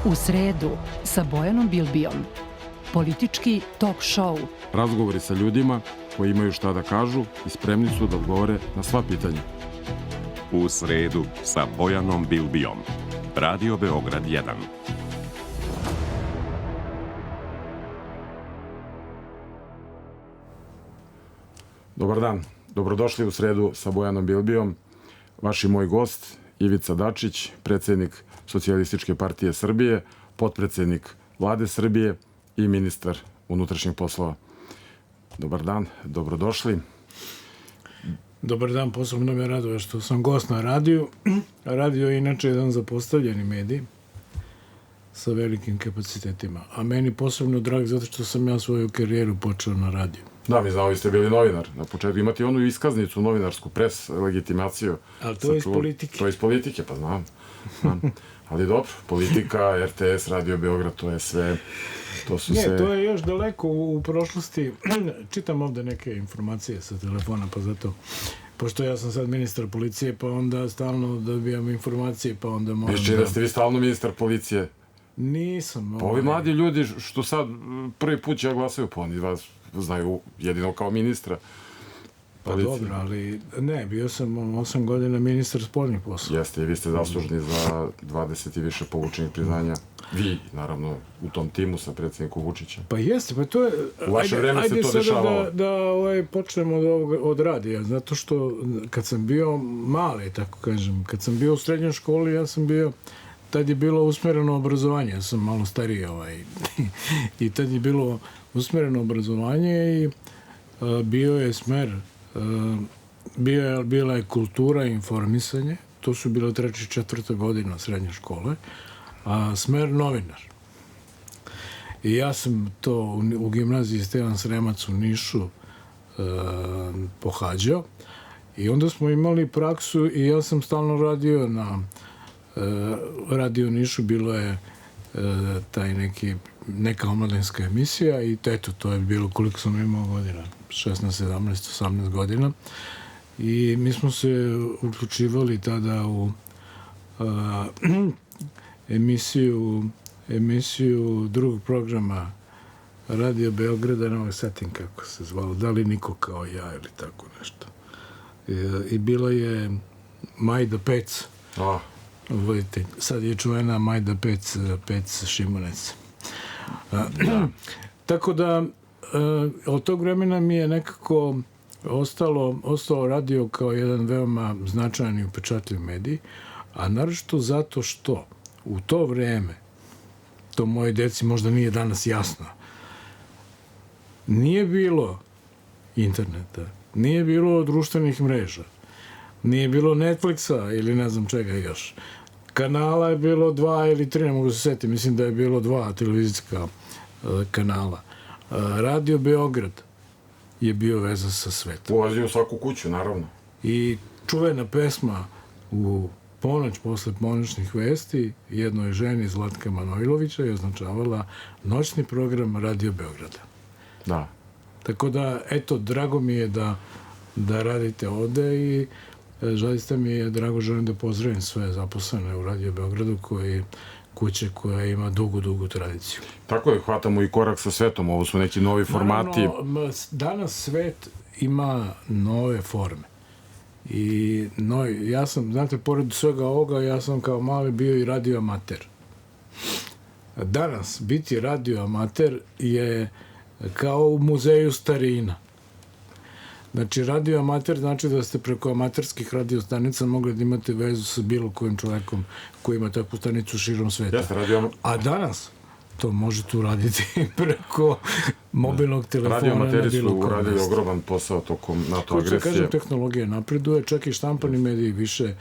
U sredu sa Bojanom Bilbijom. Politički talk show. Razgovori sa ljudima koji imaju šta da kažu i spremni su da odgovore na sva pitanja. U sredu sa Bojanom Bilbijom. Radio Beograd 1. Dobar dan. Dobrodošli u sredu sa Bojanom Bilbijom. Vaš i moj gost, Ivica Dačić, predsjednik Socijalističke partije Srbije, potpredsjednik Vlade Srbije i ministar unutrašnjih poslova. Dobar dan, dobrodošli. Dobar dan, posebno me raduje što sam gost na radiju. Radio je inače jedan zapostavljeni medij sa velikim kapacitetima. A meni posebno drag zato što sam ja svoju karijeru počeo na radiju. Da, mi znamo, vi ste bili novinar. Na početku imate onu iskaznicu novinarsku, pres, legitimaciju. Ali to je iz politike. To je iz politike, pa znam. Ali dobro, politika, RTS, Radio Beograd, to je sve... To je još daleko u prošlosti. Čitam ovde neke informacije sa telefona, pa zato... Pošto ja sam sad ministar policije, pa onda stalno dobijam informacije, pa onda moram... Viš da ste vi stalno ministar policije? Nisam. Pa ovi mladi ljudi što sad prvi put će glasaju, pa oni vas znaju jedino kao ministra. Pa dobro, ali ne, bio sam 8 godina ministar spoljnih poslova. Jeste, i vi ste zaslužni za 20 i više povučenih priznanja. Vi, naravno, u tom timu sa predsjednikom Vučićem. Pa jeste, pa to je... U vaše vreme se to dešavalo. Ajde sada da počnemo od radija, zato što kad sam bio mali, tako kažem, kad sam bio u srednjoj školi, ja sam bio... Tad je bilo usmereno obrazovanje, ja sam malo stariji i tad je bilo usmereno obrazovanje i bio je smer, bila je kultura i informisanje, to su bilo 3. i 4. godina srednje škole, a smer novinar. I ja sam to u gimnaziji Stevan Sremac u Nišu pohađao i onda smo imali praksu i ja sam stalno radio na Radio Nišu, bilo je taj neka omladinska emisija i eto, to je bilo koliko sam imao godina, 16, 17, 18 godina i mi smo se uključivali tada u emisiju drugog programa Radio Beograda, ne mogu setim kako se zvalo, da li niko kao ja ili tako nešto. I bila je Majda Pec. Vidite, sad je čuvena Majda Pec Šimunec. Tako da, od tog vremena mi je nekako ostao radio kao jedan veoma značajan i upečatljiv medij, a naročito zato što u to vreme, to moje deci možda nije danas jasno, nije bilo interneta, nije bilo društvenih mreža, nije bilo Netflixa ili ne znam čega još. Kanala je bilo 2 ili 3, ne mogu se setiti, mislim da je bilo 2 televizijska kanala. Radio Beograd je bio veza sa svetom. Ulazio u svaku kuću, naravno. I čuvena pesma u ponoć posle ponoćnih vesti jednoj ženi Zlatka Manojlovića je označavala noćni program Radio Beograda. Da. Tako da, eto, drago mi je da radite ovde i zaista mi je drago, želim da pozdravim sve zaposlene u Radio Beogradu, kuće koja ima dugu tradiciju. Tako je, hvatamo i korak sa svetom, ovo su neki novi formati. Naravno, danas svet ima nove forme. I ja sam, znate, pored svega ovoga, ja sam kao mali bio i radioamater. Danas biti radioamater je kao u muzeju starina. Znači, radioamater znači da ste preko amaterskih radiostanica mogli da imate vezu sa bilo kojim čovekom koji ima takvu stanicu širom sveta. A danas to možete uraditi preko mobilnog telefona. Radioamateri su uradili ogroman posao tokom NATO agresije. Kako kažem, tehnologija napreduje, čak i štampani mediji više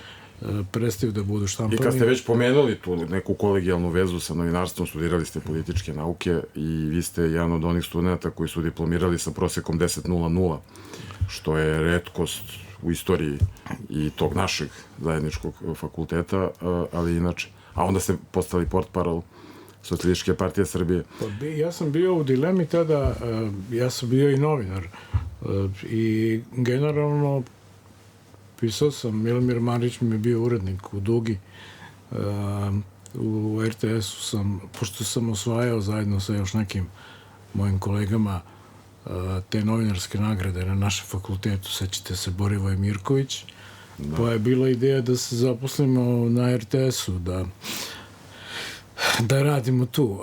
prestaju da budu štampani. I kad ste već pomenuli tu neku kolegijalnu vezu sa novinarstvom, studirali ste političke nauke i vi ste jedan od onih studenta koji su diplomirali sa prosekom 10.00, što je retkost u istoriji i tog našeg zajedničkog fakulteta, ali inače. A onda ste postali portparol Socijalističke partije Srbije. Ja sam bio u dilemi tada, ja sam bio i novinar i generalno pisao sam, Milomir Marić mi je bio urednik u Dugi, u RTS-u sam, pošto sam osvajao zajedno sa još nekim mojim kolegama te novinarske nagrade na našem fakultetu, sećate se, Borivoj Mirković, pa je bila ideja da se zaposlimo na RTS-u, da radimo tu,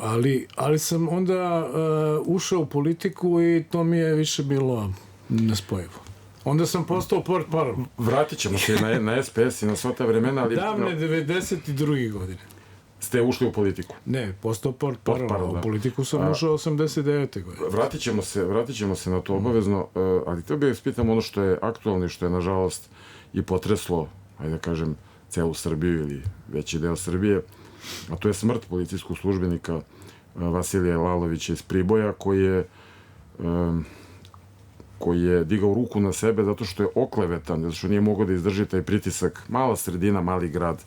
ali sam onda ušao u politiku i to mi je više bilo nespojivo. Onda sam postao portparol. Vratit ćemo se na SPS i na sva ta vremena, ali... Davne 92. godine. Ste ušli u politiku? Ne, postao portparol. Da. U politiku sam ušao 89. godine. Vratit ćemo se na to obavezno, ali treba bih spitam ono što je aktualno i što je, nažalost, i potreslo, ajde da kažem, celu Srbiju ili veći deo Srbije, a to je smrt policijskog službenika Vasilija Lalovića iz Priboja, koji je digao ruku na sebe zato što je oklevetan, zato što nije mogao da izdrži taj pritisak. Mala sredina, mali grad,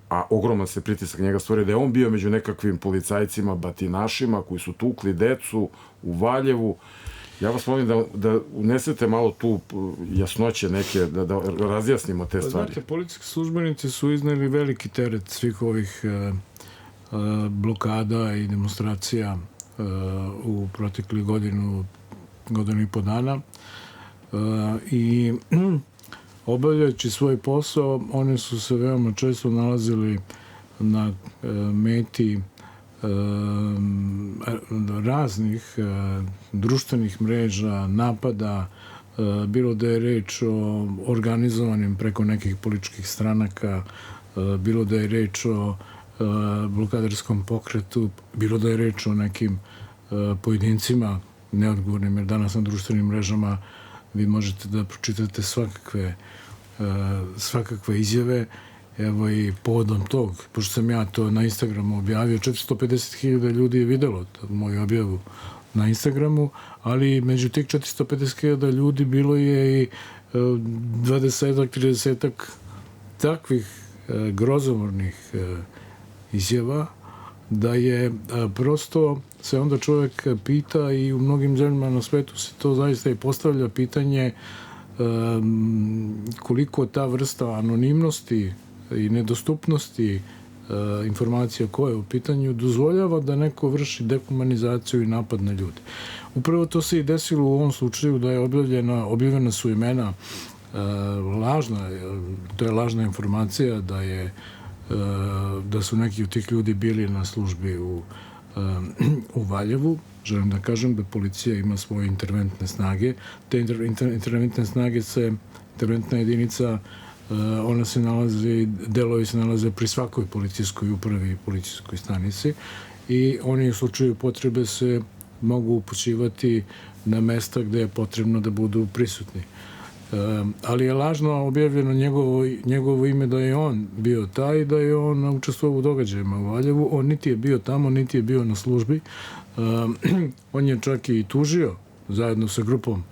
a ogroman se pritisak njega stvorio, da je on bio među nekakvim policajcima, batinašima, koji su tukli decu u Valjevu. Ja vas molim da unesete malo tu jasnoće neke, da razjasnimo te stvari. Znate, policijski službenici su izneli veliki teret svih ovih blokada i demonstracija u proteklih godinu i po dana. I obavljajući svoj posao, oni su se veoma često nalazili na meti raznih društvenih mreža, napada, bilo da je reč o organizovanim preko nekih političkih stranaka, bilo da je reč o blokadarskom pokretu, bilo da je reč o nekim pojedincima neodgovornim, jer danas na društvenim mrežama vi možete da pročitate svakakve izjave. Evo i povodom tog, pošto sam ja to na Instagramu objavio, 450.000 ljudi je videlo moju objavu na Instagramu, ali među tih 450.000 ljudi bilo je i 20-30 takvih grozomornih izjava, da je prosto se onda čovjek pita, i u mnogim zemljama na svetu se to zaista i postavlja pitanje, koliko ta vrsta anonimnosti i nedostupnosti informacija koje je u pitanju dozvoljava da neko vrši dehumanizaciju i napad na ljude. Upravo to se i desilo u ovom slučaju, da je objavljena su imena to je lažna informacija da su neki od tih ljudi bili na službi u Valjevu. Želim da kažem da policija ima svoje interventne snage. Te interventne snage interventna jedinica, ona se nalazi, delovi se nalaze pri svakoj policijskoj upravi i policijskoj stanici, i oni u slučaju potrebe se mogu upućivati na mesta gde je potrebno da budu prisutni. Ali je lažno objavljeno njegovo ime, da je on bio taj, da je on učestvovao u događajima u Valjevu. On niti je bio tamo, niti je bio na službi. On je čak i tužio, zajedno sa grupom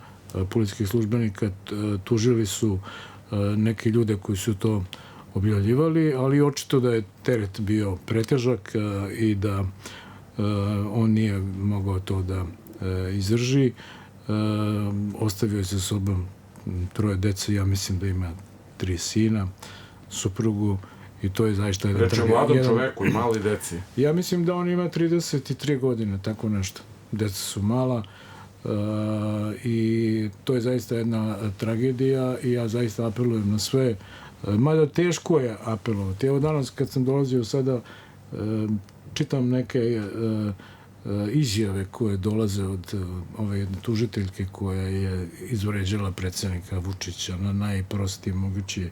policijskih službenika, tužili su neke ljude koji su to objavljivali, ali očito da je teret bio pretežak i da on nije mogao to da izdrži. Ostavio je sa sobom 3 dece, ja mislim da ima 3 sina, suprugu, i to je zaista jedan... Reče o mladom čoveku i mali deci. Ja mislim da on ima 33 godine, tako nešto. Deca su mala i to je zaista jedna tragedija, i ja zaista apelujem na sve. Mada teško je apelovati. Evo danas kad sam dolazio sada, čitam neke izjave koje dolaze od ove jedne tužiteljke koja je izvređala predsjednika Vučića na najprostiji mogući,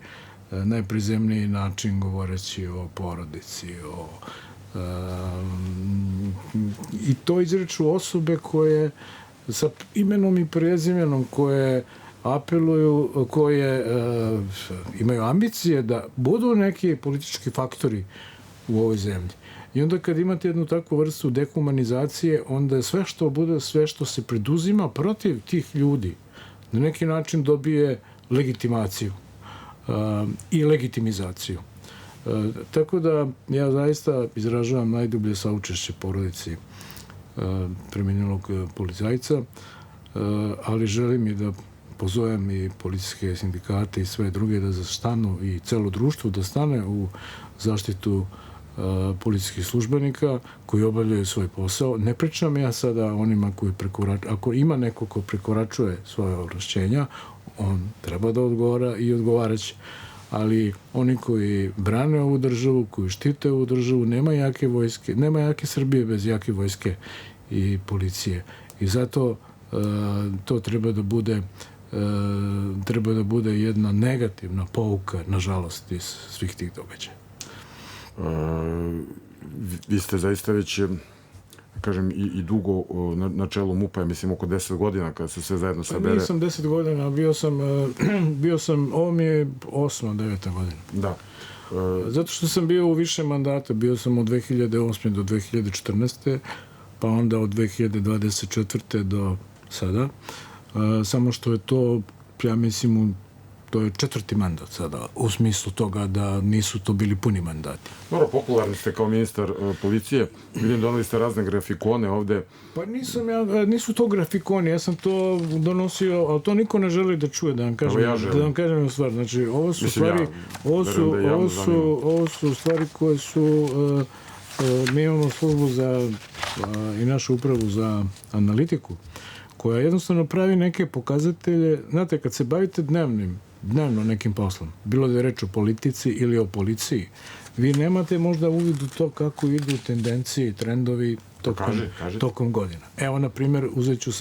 najprizemniji način, govoreći o porodici, i to izreču osobe koje sa imenom i prezimenom, koje apeluju, koje imaju ambicije da budu neki politički faktori u ovoj zemlji. I onda kad imate jednu takvu vrstu dehumanizacije, onda sve što se preduzima protiv tih ljudi na neki način dobije legitimaciju i legitimizaciju. Tako da ja zaista izražavam najdublje saučešće porodici preminulog policajca, ali želim i da pozovem i policijske sindikate i sve druge da stanu, i celo društvo da stane u zaštitu policijskih službenika koji obavljaju svoj posao. Ne pričam ja sada o onima koji prekoračuju. Ako ima neko ko prekoračuje svoje ovlašćenja, on treba da odgovara i odgovaraće. Ali oni koji brane ovu državu, koji štite ovu državu, nema jake vojske, nema jake Srbije bez jake vojske i policije. I zato to treba da bude jedna negativna pouka, nažalost, iz svih tih događaja. Vi ste zaista već, kažem, i dugo na čelu MUP-a, mislim oko 10 godina kada se sve zajedno sabere. Nisam 10 godina, bio sam, ovo mi je 8. 9. godina. Da. Zato što sam bio u više mandata, bio sam od 2008. do 2014. pa onda od 2024. do sada. Samo što je to, ja mislim, to je 4. mandat sada, u smislu toga da nisu to bili puni mandati. Dobro, popularni ste kao ministar policije. Vidim, doneli ste razne grafikone ovde. Pa nisu to grafikoni, ja sam to donosio, ali to niko ne želi da čuje, da vam kažem, da vam kažem u stvar. Znači, ovo su stvari, ovo su stvari koje su, mi imamo službu za, i našu upravu za analitiku, koja jednostavno pravi neke pokazatelje. Znate, kad se bavite dnevno nekim poslom, bilo da je reč o politici ili o policiji, vi nemate možda uvid u to kako idu tendencije i trendovi tokom godina. Evo, na primjer, uzet ću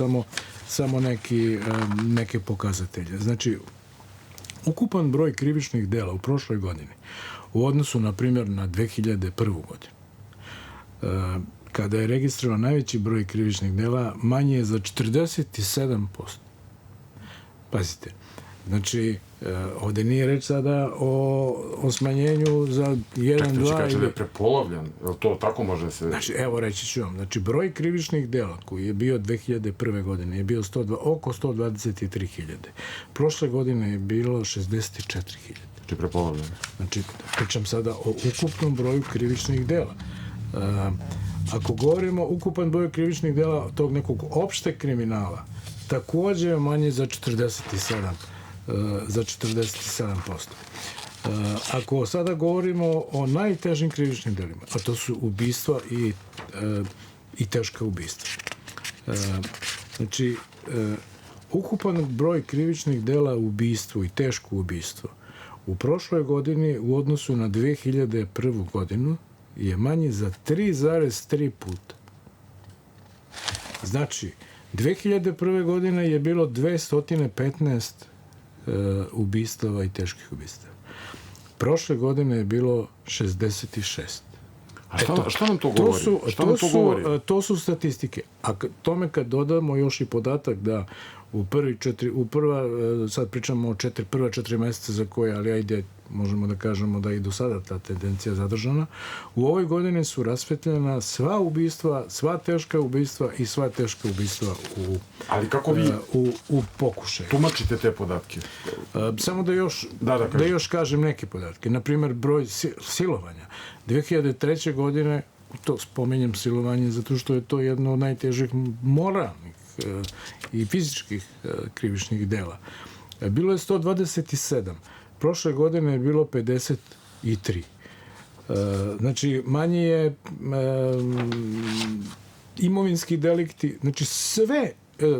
samo neke pokazatelje. Znači, ukupan broj krivičnih dela u prošloj godini u odnosu, na primjer, na 2001. godinu, kada je registrovan najveći broj krivičnih dela, manje je za 47%. Pazite, znači, ovde nije reč sada o smanjenju za 1, 2... Kaže da je prepolovljan, je li to tako može se... Znači, evo reći ću vam, znači, broj krivičnih dela koji je bio 2001. godine je bio oko 123.000. Prošle godine je bilo 64.000. Znači, prepolovljan. Znači, pričam sada o ukupnom broju krivičnih dela. Ako govorimo ukupan broj krivičnih dela tog nekog opšte kriminala, takođe je manje za 47%. Ako sada govorimo o najtežim krivičnim delima, a to su ubistva i teška ubistva. Znači, ukupan broj krivičnih dela ubistvo i teško ubistvo u prošloj godini u odnosu na 2001. godinu je manji za 3,3 puta. Znači, 2001. godine je bilo 215 ubistava i teških ubistava. Prošle godine je bilo 66. A šta nam to govori? To su statistike. A tome kad dodamo još i podatak da sad pričamo o prva 4 meseca za koje, ali ajde, možemo da kažemo da i do sada ta tendencija zadržana, u ovoj godini su rasvetljena sva ubistva, sva teška ubistva i sva teška ubistva u pokušaju. Tumačite te podatke. Samo da još kažem neke podatke. Naprimjer, broj silovanja. 2003. godine, to spomenjem silovanje zato što je to jedno od najtežih moralnih i fizičkih krivičnih dela. Bilo je 127. Prošle godine je bilo 53. Znači, manje je imovinski delikti, znači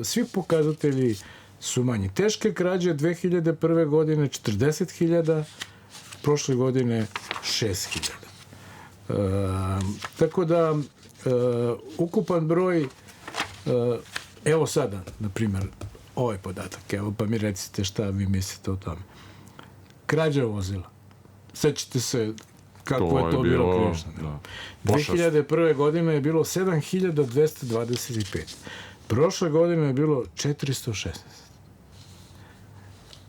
svi pokazatelji su manji. Teške krađe 2001. godine 40.000, prošle godine 6.000. Tako da, ukupan broj, evo sada, na primjer, ovaj podatak, evo pa mi recite šta vi mislite o tome. Krađa vozila. Sećate se kako je to bilo krivično. 2001. godine je bilo 7.225. Prošle godine je bilo 416.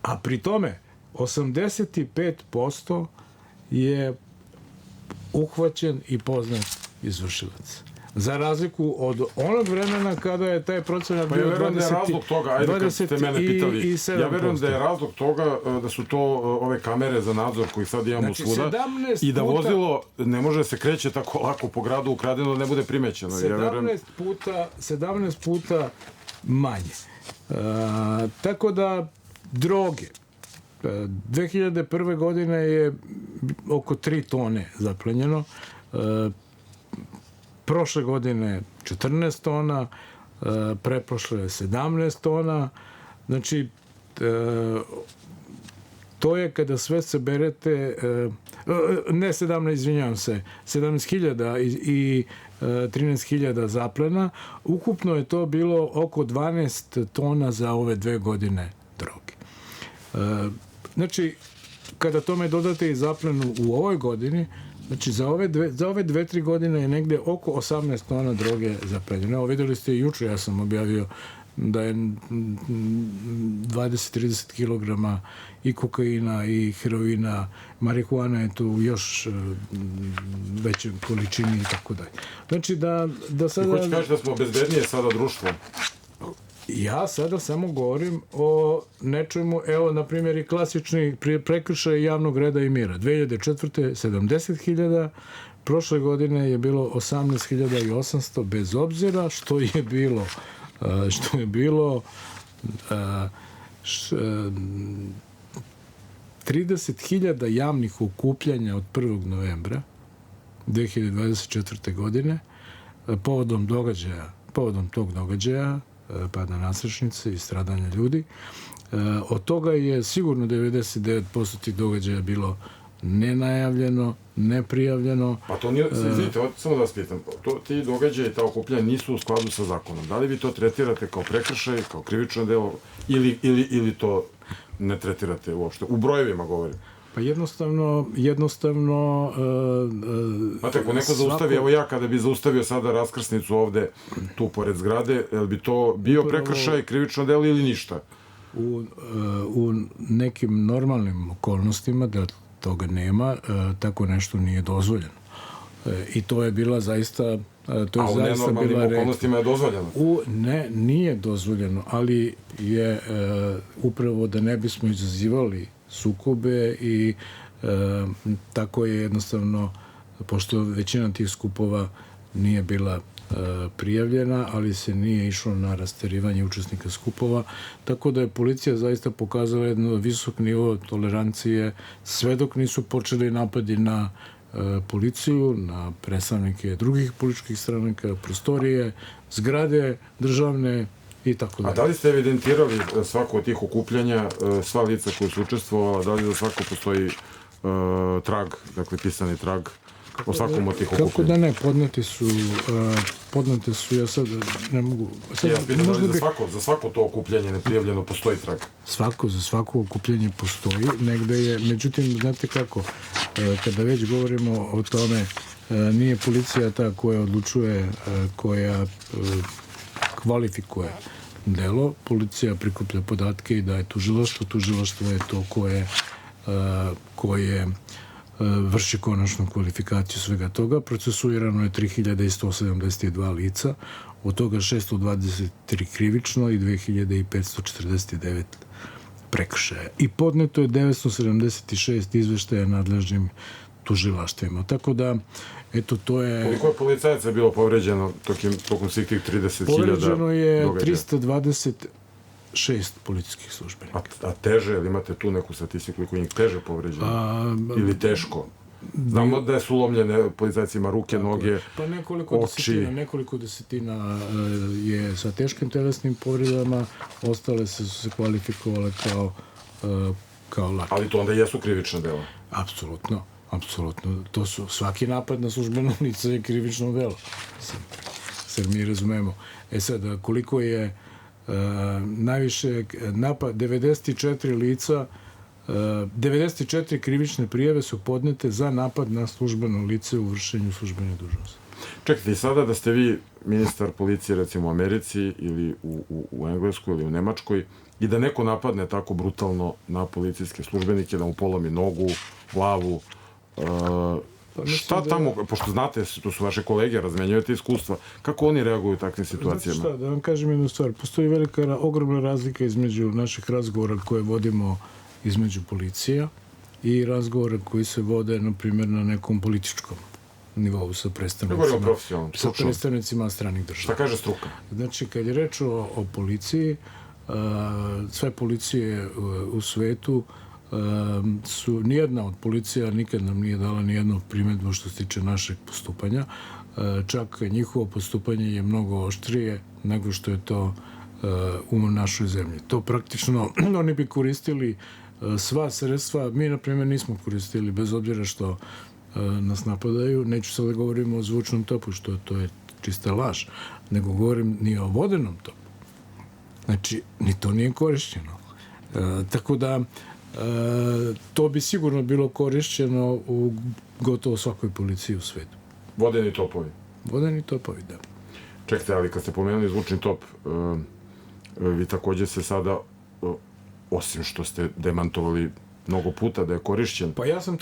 A pri tome 85% je uhvaćen i poznat izvršilac. Za razliku od onog vremena kada je taj procenat bio 27%. Ja verujem da je razlog toga, ajde kad ste mene pitali, ja verujem da je razlog toga da su to ove kamere za nadzor koji sad imamo svuda i da vozilo ne može se kreće tako lako po gradu ukradeno da ne bude primećeno. 17 puta manje. Tako da, droge. 2001. godine je oko 3 tone zaplenjeno. prošle godine 14 tona, preprošle 17 tona. Znači, to je kada sve saberete, ne 17, izvinjavam se, 17.000 i 13.000 zaplena. Ukupno je to bilo oko 12 tona za ove 2 godine droge. Znači, kada tome dodate i zaplenu u ovoj godini, znači za ove 2-3 godine je negde oko 18 tona droge zaplenjeno. Evo, videli ste i juče, ja sam objavio da je 20-30 kilograma i kokaina i heroina, marihuana je tu u još većoj količini i tako dalje. Znači da sada... I hoće kaži da smo bezbednije sada društvo? Ja sada samo govorim o nečemu, evo, na primjer, i klasični prekršaj javnog reda i mira. 2004. 70.000, prošle godine je bilo 18.800, bez obzira što je bilo 30.000 javnih okupljanja od 1. novembra 2024. godine povodom tog događaja, pada nasrečnice i stradanja ljudi. Od toga je sigurno 99% tih događaja bilo nenajavljeno, neprijavljeno. Pa to nije, izvinite, samo da vas pitam, ti događaje i ta okupljanja nisu u skladu sa zakonom. Da li vi to tretirate kao prekršaj, kao krivično delo, ili to ne tretirate uopšte? U brojevima govorim. Pa jednostavno... Znate, ako neko zaustavi, evo ja kada bi zaustavio sada raskrsnicu ovde, tu pored zgrade, je li bi to bio prekršaj, krivično delo ili ništa? U nekim normalnim okolnostima, da toga nema, tako nešto nije dozvoljeno. I to je bila zaista... A u nenormalnim okolnostima je dozvoljeno? Ne, nije dozvoljeno, ali je upravo da ne bismo izazivali sukobe i tako je jednostavno, pošto većina tih skupova nije bila prijavljena, ali se nije išlo na rasterivanje učesnika skupova, tako da je policija zaista pokazala jedno visok nivo tolerancije sve dok nisu počeli napadi na policiju, na predstavnike drugih političkih stranaka, prostorije, zgrade državne i tako dalje. A da li ste evidentirali svako od tih okupljanja, sva lica koja su učestvovala, da li za svako postoji trag, dakle pisani trag o svakom od tih okupljanja? Kako da ne, podnete su, ja sad ne mogu... Ja pitam da li za svako to okupljanje neprijavljeno postoji trag? Za svako okupljanje postoji, negde je, međutim, znate kako, kada već govorimo o tome, nije policija ta koja odlučuje, koja kvalifikuje delo, policija prikuplja podatke i daje tužilaštvo je to koje vrši konačnu kvalifikaciju svega toga. Procesuirano je 3172 lica, od toga 623 krivično i 2549 prekršaja. I podneto je 976 izveštaja nadležnim tužilaštvima. Tako da, eto, to je... Koliko je policajaca bilo povređeno tokom svih tih 30.000 događaja? Povređeno je 326 policijskih službenika. A teže, ili imate tu neku statistiku koliko je njih teže povređeno? Ili teško? Znamo da su lomljene policajcima ruke, noge, oči. Nekoliko desetina je sa teškim telesnim povredama, ostale su se kvalifikovale kao lake. Ali to onda jesu krivična dela? Apsolutno. To su, svaki napad na službeno lice je krivično delo. Sad mi razumemo. Sad, koliko je najviše napad, 94 lica, 94 krivične prijave su podnete za napad na službeno lice u vršenju službene dužnosti. Čekajte, i sada da ste vi ministar policije, recimo u Americi ili u Engleskoj ili u Nemačkoj, i da neko napadne tako brutalno na policijske službenike, da mu polomi nogu, glavu, šta tamo, pošto znate, to su vaše kolege, razmenjujete iskustva, kako oni reaguju u takvim situacijama? Znate šta, da vam kažem jednu stvar, postoji ogromna razlika između naših razgovora koje vodimo između policija i razgovora koji se vode, na primjer, na nekom političkom nivou sa predstavnicima stranih država. Šta kaže struka? Znači, kad je reč o policiji, sve policije u svetu su nijedna od policija nikad nam nije dala nijednu primedbu što se tiče našeg postupanja. Čak njihovo postupanje je mnogo oštrije nego što je to u našoj zemlji. To praktično oni bi koristili sva sredstva. Mi, na primjer, nismo koristili, bez obzira što nas napadaju. Neću sad da govorimo o zvučnom topu, što to je čista laž, nego govorim ni o vodenom topu. Znači, ni to nije korišćeno. Tako da, to bi sigurno bilo korišćeno u gotovo svakoj policiji u svetu. Vodeni topovi. Vodeni topovi, da. Čekajte, ali kad ste pomenuli zvučni top, vi takođe se sada, osim što ste demantovali mnogo puta da je korišćen. Pa ja sam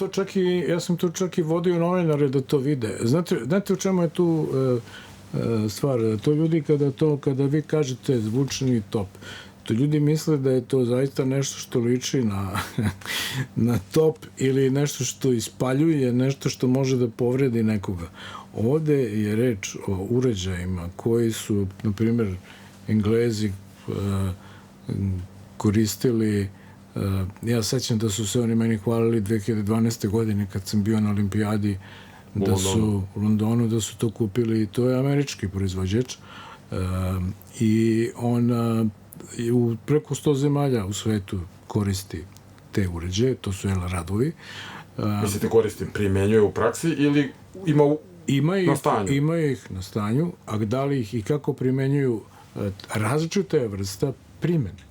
to čak i vodio novinare da to vide. Znate u čemu je tu stvar? To ljudi kada vi kažete zvučni top, to ljudi misle da je to zaista nešto što liči na top ili nešto što ispaljuje, nešto što može da povredi nekoga. Ovde je reč o uređajima koji su, na primjer, Englezi koristili. Ja sećam da su se oni meni hvalili 2012. godine kad sam bio na olimpijadi u Londonu, da su to kupili, i to je američki proizvođač i on u preko 100 zemalja u svetu koristi te uređaje, to su radovi. Mislite koristi, primenjuje u praksi ili na stanju? Ima ih na stanju, a da li ih i kako primenjuju, različita je vrsta primene.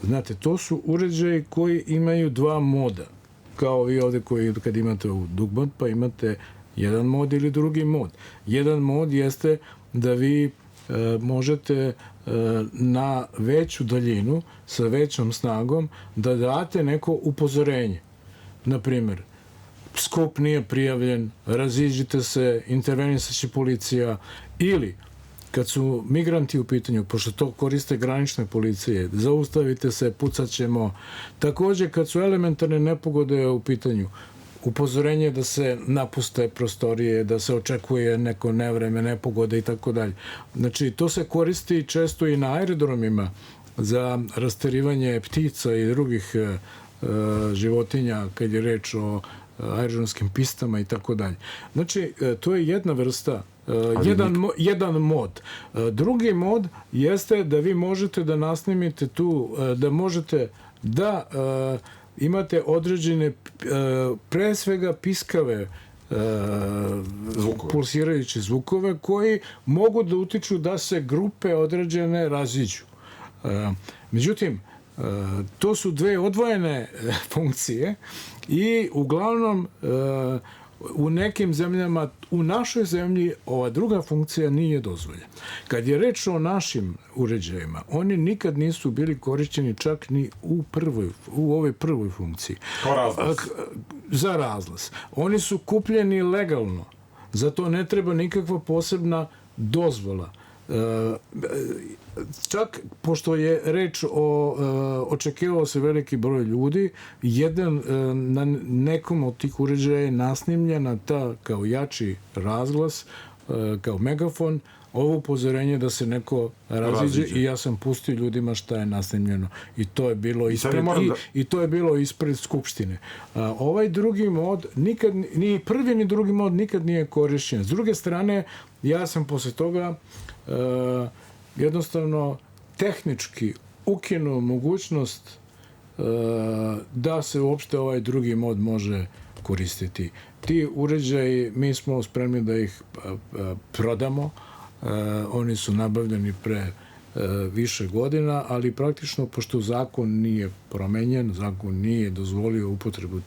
Znate, to su uređaji koji imaju dva moda, kao vi ovde koji kad imate ovu dugmad, pa imate jedan mod ili drugi mod. Jedan mod jeste da vi možete na veću daljinu, sa većom snagom, da date neko upozorenje. Naprimer, skop nije prijavljen, raziđite se, intervenisaće policija, ili kad su migranti u pitanju, pošto to koriste granične policije, zaustavite se, pucat ćemo. Takođe, kad su elementarne nepogode u pitanju, upozorenje da se napuste prostorije, da se očekuje neko nevreme, nepogode i tako dalje. Znači, to se koristi često i na aerodromima za rasterivanje ptica i drugih životinja, kad je reč o aerodromskim pistama i tako dalje. Znači, to je jedna vrsta, jedan mod. Drugi mod jeste da vi možete da nasnimite tu, da možete da imate određene, pre svega piskave, pulsirajuće zvukove koji mogu da utiču da se grupe određene raziđu. Međutim, to su dve odvojene funkcije i uglavnom u nekim zemljama, u našoj zemlji, ova druga funkcija nije dozvoljena. Kad je reč o našim uređajima, oni nikad nisu bili korišćeni čak ni u ovoj prvoj funkciji. Kao razglas. Za razglas. Oni su kupljeni legalno. Zato ne treba nikakva posebna dozvola. Čak, pošto je reč očekivao se veliki broj ljudi, na nekom od tih uređaja je nasnimljena ta kao jači razglas, kao megafon, ovo upozorenje da se neko raziđe i ja sam pustio ljudima šta je nasnimljeno. I to je bilo ispred Skupštine. Ovaj drugi mod, ni prvi ni drugi mod nikad nije korišćen. S druge strane, ja sam posle toga jednostavno tehnički ukinuo mogućnost da se uopšte ovaj drugi mod može koristiti. Ti uređaji, mi smo spremni da ih prodamo, oni su nabavljeni pre više godina, ali praktično, pošto zakon nije promenjen, zakon nije dozvolio upotrebu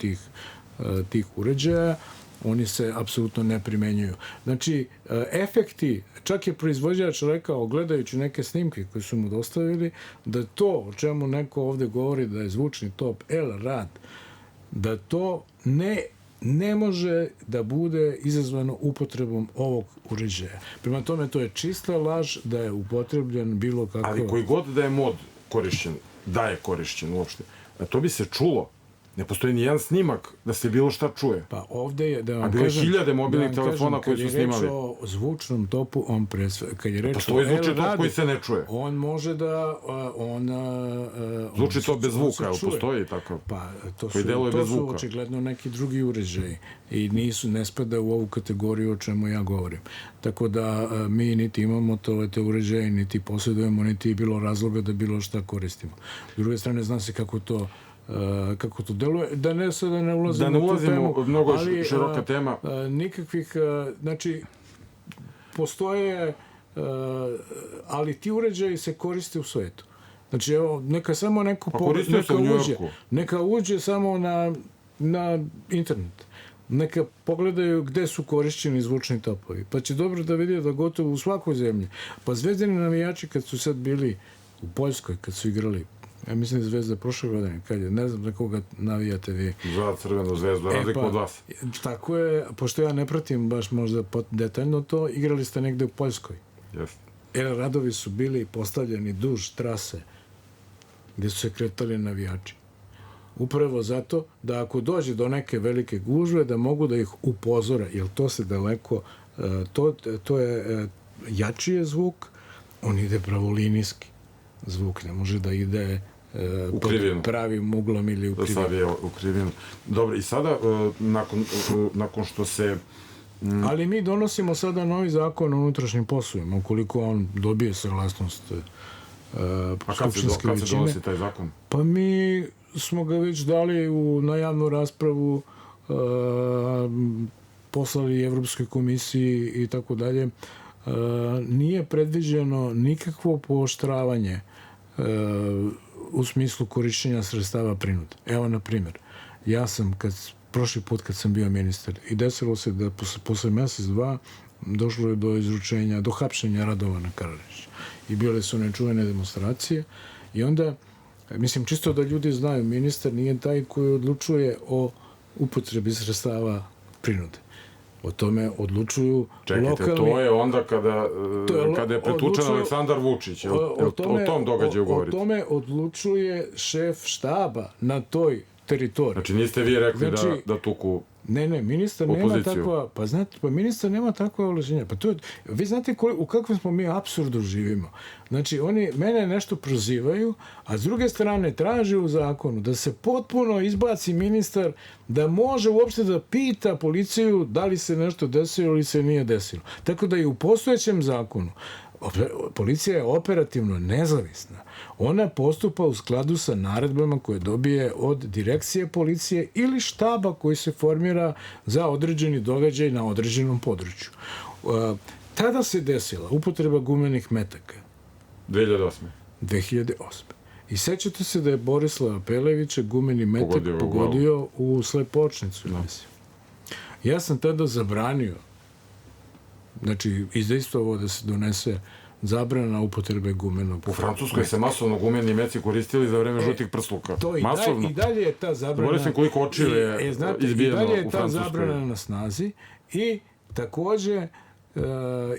tih uređaja, oni se apsolutno ne primenjuju. Znači, efekti, čak je proizvođač rekao, gledajući neke snimke koje su mu dostavili, da to, o čemu neko ovde govori da je zvučni top rad, da to ne može da bude izazvano upotrebom ovog uređaja. Prema tome, to je čista laž da je upotrebljen bilo kako... Ali koji god da je mod korišćen, da je korišćen uopšte, to bi se čulo Ne postoji ni jedan snimak da se bilo šta čuje. Pa ovde je, da vam A bilo je kažem... hiljade mobilnih da vam telefona koji su snimali. Kad je reč o zvučnom topu, on kad je reč Postoji zvučni top koji se ne čuje. On može da... Zvuči to bez on se zvuka, ali čuje. postoji takav? Pa, to koji deluje bez su zvuka. očigledno neki drugi uređaji i ne spada u ovu kategoriju o čemu ja govorim. Tako da mi niti imamo te uređaje, niti posjedujemo, niti je bilo razloga da bilo šta koristimo. S druge strane, zna se kako to deluje. Da ne ulazimo u tu temu. Mnogo široka tema. Nikakvih, znači, postoje, ali ti uređaji se koriste u svetu. Znači, evo, neka samo neko neka uđe samo na internet. Neka pogledaju gde su korišćeni zvučni topovi. Pa će dobro da vidi da gotovo u svakoj zemlji. Pa Zvezdini navijači kad su sad bili u Poljskoj, kad su igrali, ja mislim da je Zvezda prošle godine, kad je, ne znam za koga navijate vi. Za Crvenu zvezdu, razliku od vas. Tako je, pošto ja ne pratim baš možda detaljno to, igrali ste negde u Poljskoj. Jeste. Radovi su bili postavljeni duž trase gde su se kretali navijači. Upravo zato da ako dođe do neke velike gužve, da mogu da ih upozore, jer to se daleko, to je jačiji zvuk, on ide pravolinijski zvuk, ne može da ide pod pravim uglom ili u krivinu. Sad je u krivinu. Dobro, i sada, nakon što se... Ali mi donosimo sada novi zakon o unutrašnjim poslovima, ukoliko on dobije saglasnost skupštinske većine. A kad se donosi taj zakon? Pa mi smo ga već dali na javnu raspravu, poslali Evropskoj komisiji i tako dalje. Nije predviđeno nikakvo pooštravanje u smislu korišćenja sredstava prinude. Evo, na primjer, ja sam prošli put kad sam bio ministar i desilo se da posle mesec, dva došlo je do izručenja, do hapšenja Radovana Karadžića. I bile su nečuvene demonstracije i onda, mislim, čisto da ljudi znaju, ministar nije taj koji odlučuje o upotrebi sredstava prinude. O tome odlučuju lokalni... Čekajte, to je onda kada je pretučen Aleksandar Vučić. O tom događaju govorite. O tome odlučuje šef štaba na toj teritoriji. Znači niste vi rekli da tuku... Ne, ministar nema takva, pa znate, ministar nema takva ovlašćenja. Pa vi znate u kakvom smo mi apsurdu živimo. Znači, oni mene nešto prozivaju, a s druge strane traže u zakonu da se potpuno izbaci ministar, da može uopšte da pita policiju da li se nešto desilo ili se nije desilo. Tako da i u postojećem zakonu policija je operativno nezavisna. Ona postupa u skladu sa naredbama koje dobije od direkcije policije ili štaba koji se formira za određeni događaj na određenom području. Tada se desila upotreba gumenih metaka. 2008. I sećate se da je Borislava Pelevića gumeni metak pogodio u slepočnicu. Ja sam tada zabranio, znači izdejstvovao da se donese zabrana upotrebe gumenog. U Francuskoj se masovno gumeni meci koristili za vreme žutih prsluka. I dalje je ta zabrana... Govorio sam koliko očiju je izbijeno u Francuskoj. I dalje je ta zabrana na snazi i takođe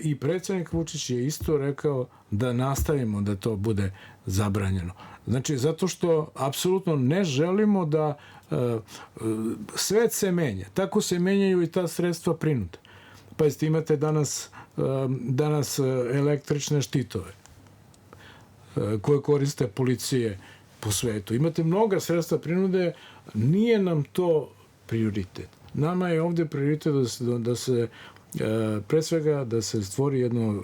i predsjednik Vučić je isto rekao da nastavimo da to bude zabranjeno. Znači, zato što apsolutno ne želimo da svet se menja. Tako se menjaju i ta sredstva prinude. Pazite, imate danas električne štitove koje koriste policije po svetu. Imate mnoga sredstva prinude, nije nam to prioritet. Nama je ovde prioritet da se pre svega da se stvori jedno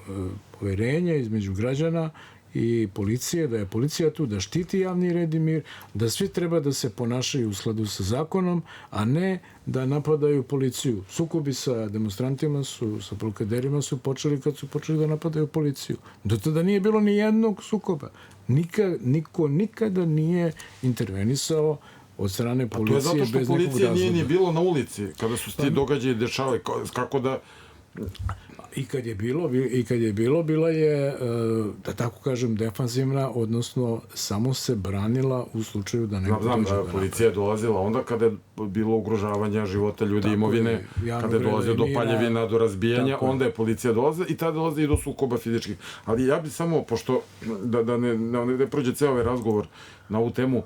poverenje između građana i policije, da je policija tu da štiti javni red i mir, da svi treba da se ponašaju u skladu sa zakonom, a ne da napadaju policiju. Sukobi sa demonstrantima sa blokaderima su počeli kad su počeli da napadaju policiju. Do tada nije bilo ni jednog sukoba. Niko nikada nije intervenisao od strane policije bez nekog razloga. To je zato što policije nije ni bilo na ulici kada su ti događaji dešavali. Kako da... I kad je bilo, bila je, da tako kažem, defanzivna, odnosno samo se branila u slučaju da neko dođe da napada. Policija je dolazila onda kada je bilo ugrožavanja života ljudi, imovine, kada je dolazio do paljevina, do razbijanja, onda je policija dolazila i tada dolazi i do sukoba fizičkih. Ali ja bih samo, pošto da ne prođe ceo ovaj razgovor na ovu temu,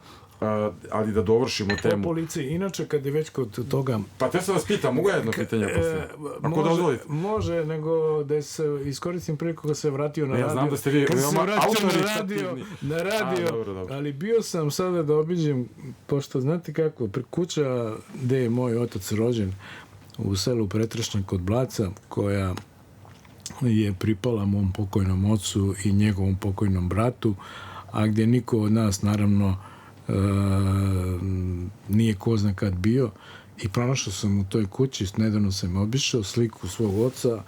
ali da dovršimo O temu. policiji. Inače, kad je već kod toga... Pa te sam vas pitam, mogu ja jedno pitanje postaviti? Ako dozvolite. Može, nego da se iskoristim priliku kad se vratio na radio. Ja znam da ste vi Kad se veoma vratio autoritativni. na radio, Dobro. ali bio sam sada da obiđem, pošto znate kako, kuća gde je moj otac rođen, u selu Pretrešnja kod Blaca, koja je pripala mom pokojnom ocu i njegovom pokojnom bratu, a gdje niko od nas, naravno, nije ko zna kad bio, i pronašao sam u toj kući, nedavno sam obišao sliku svog oca,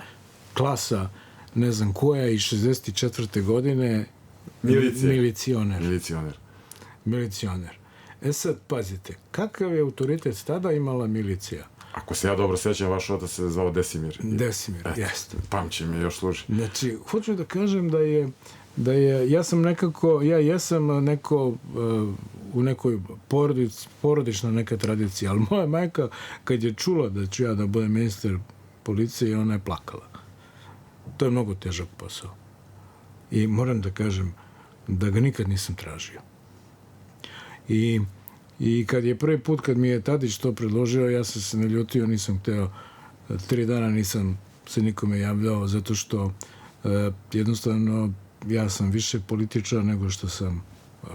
klasa, ne znam koja, iz 64. godine, milicioner. E sad, pazite, kakav je autoritet tada imala milicija? Ako se ja dobro sećam, vaš otac se zvao Desimir. Desimir, jeste. Pamćim je, još služi. Znači, hoću da kažem da je, ja jesam neko u nekoj porodična neka tradicija, ali moja majka, kad je čula da ću ja da budem ministar policije, ona je plakala. To je mnogo težak posao. I moram da kažem da ga nikad nisam tražio. I kad je prvi put, kad mi je Tadić to predložio, ja sam se naljutio, nisam hteo, 3 dana nisam se nikome javljao, zato što jednostavno ja sam više političar nego što sam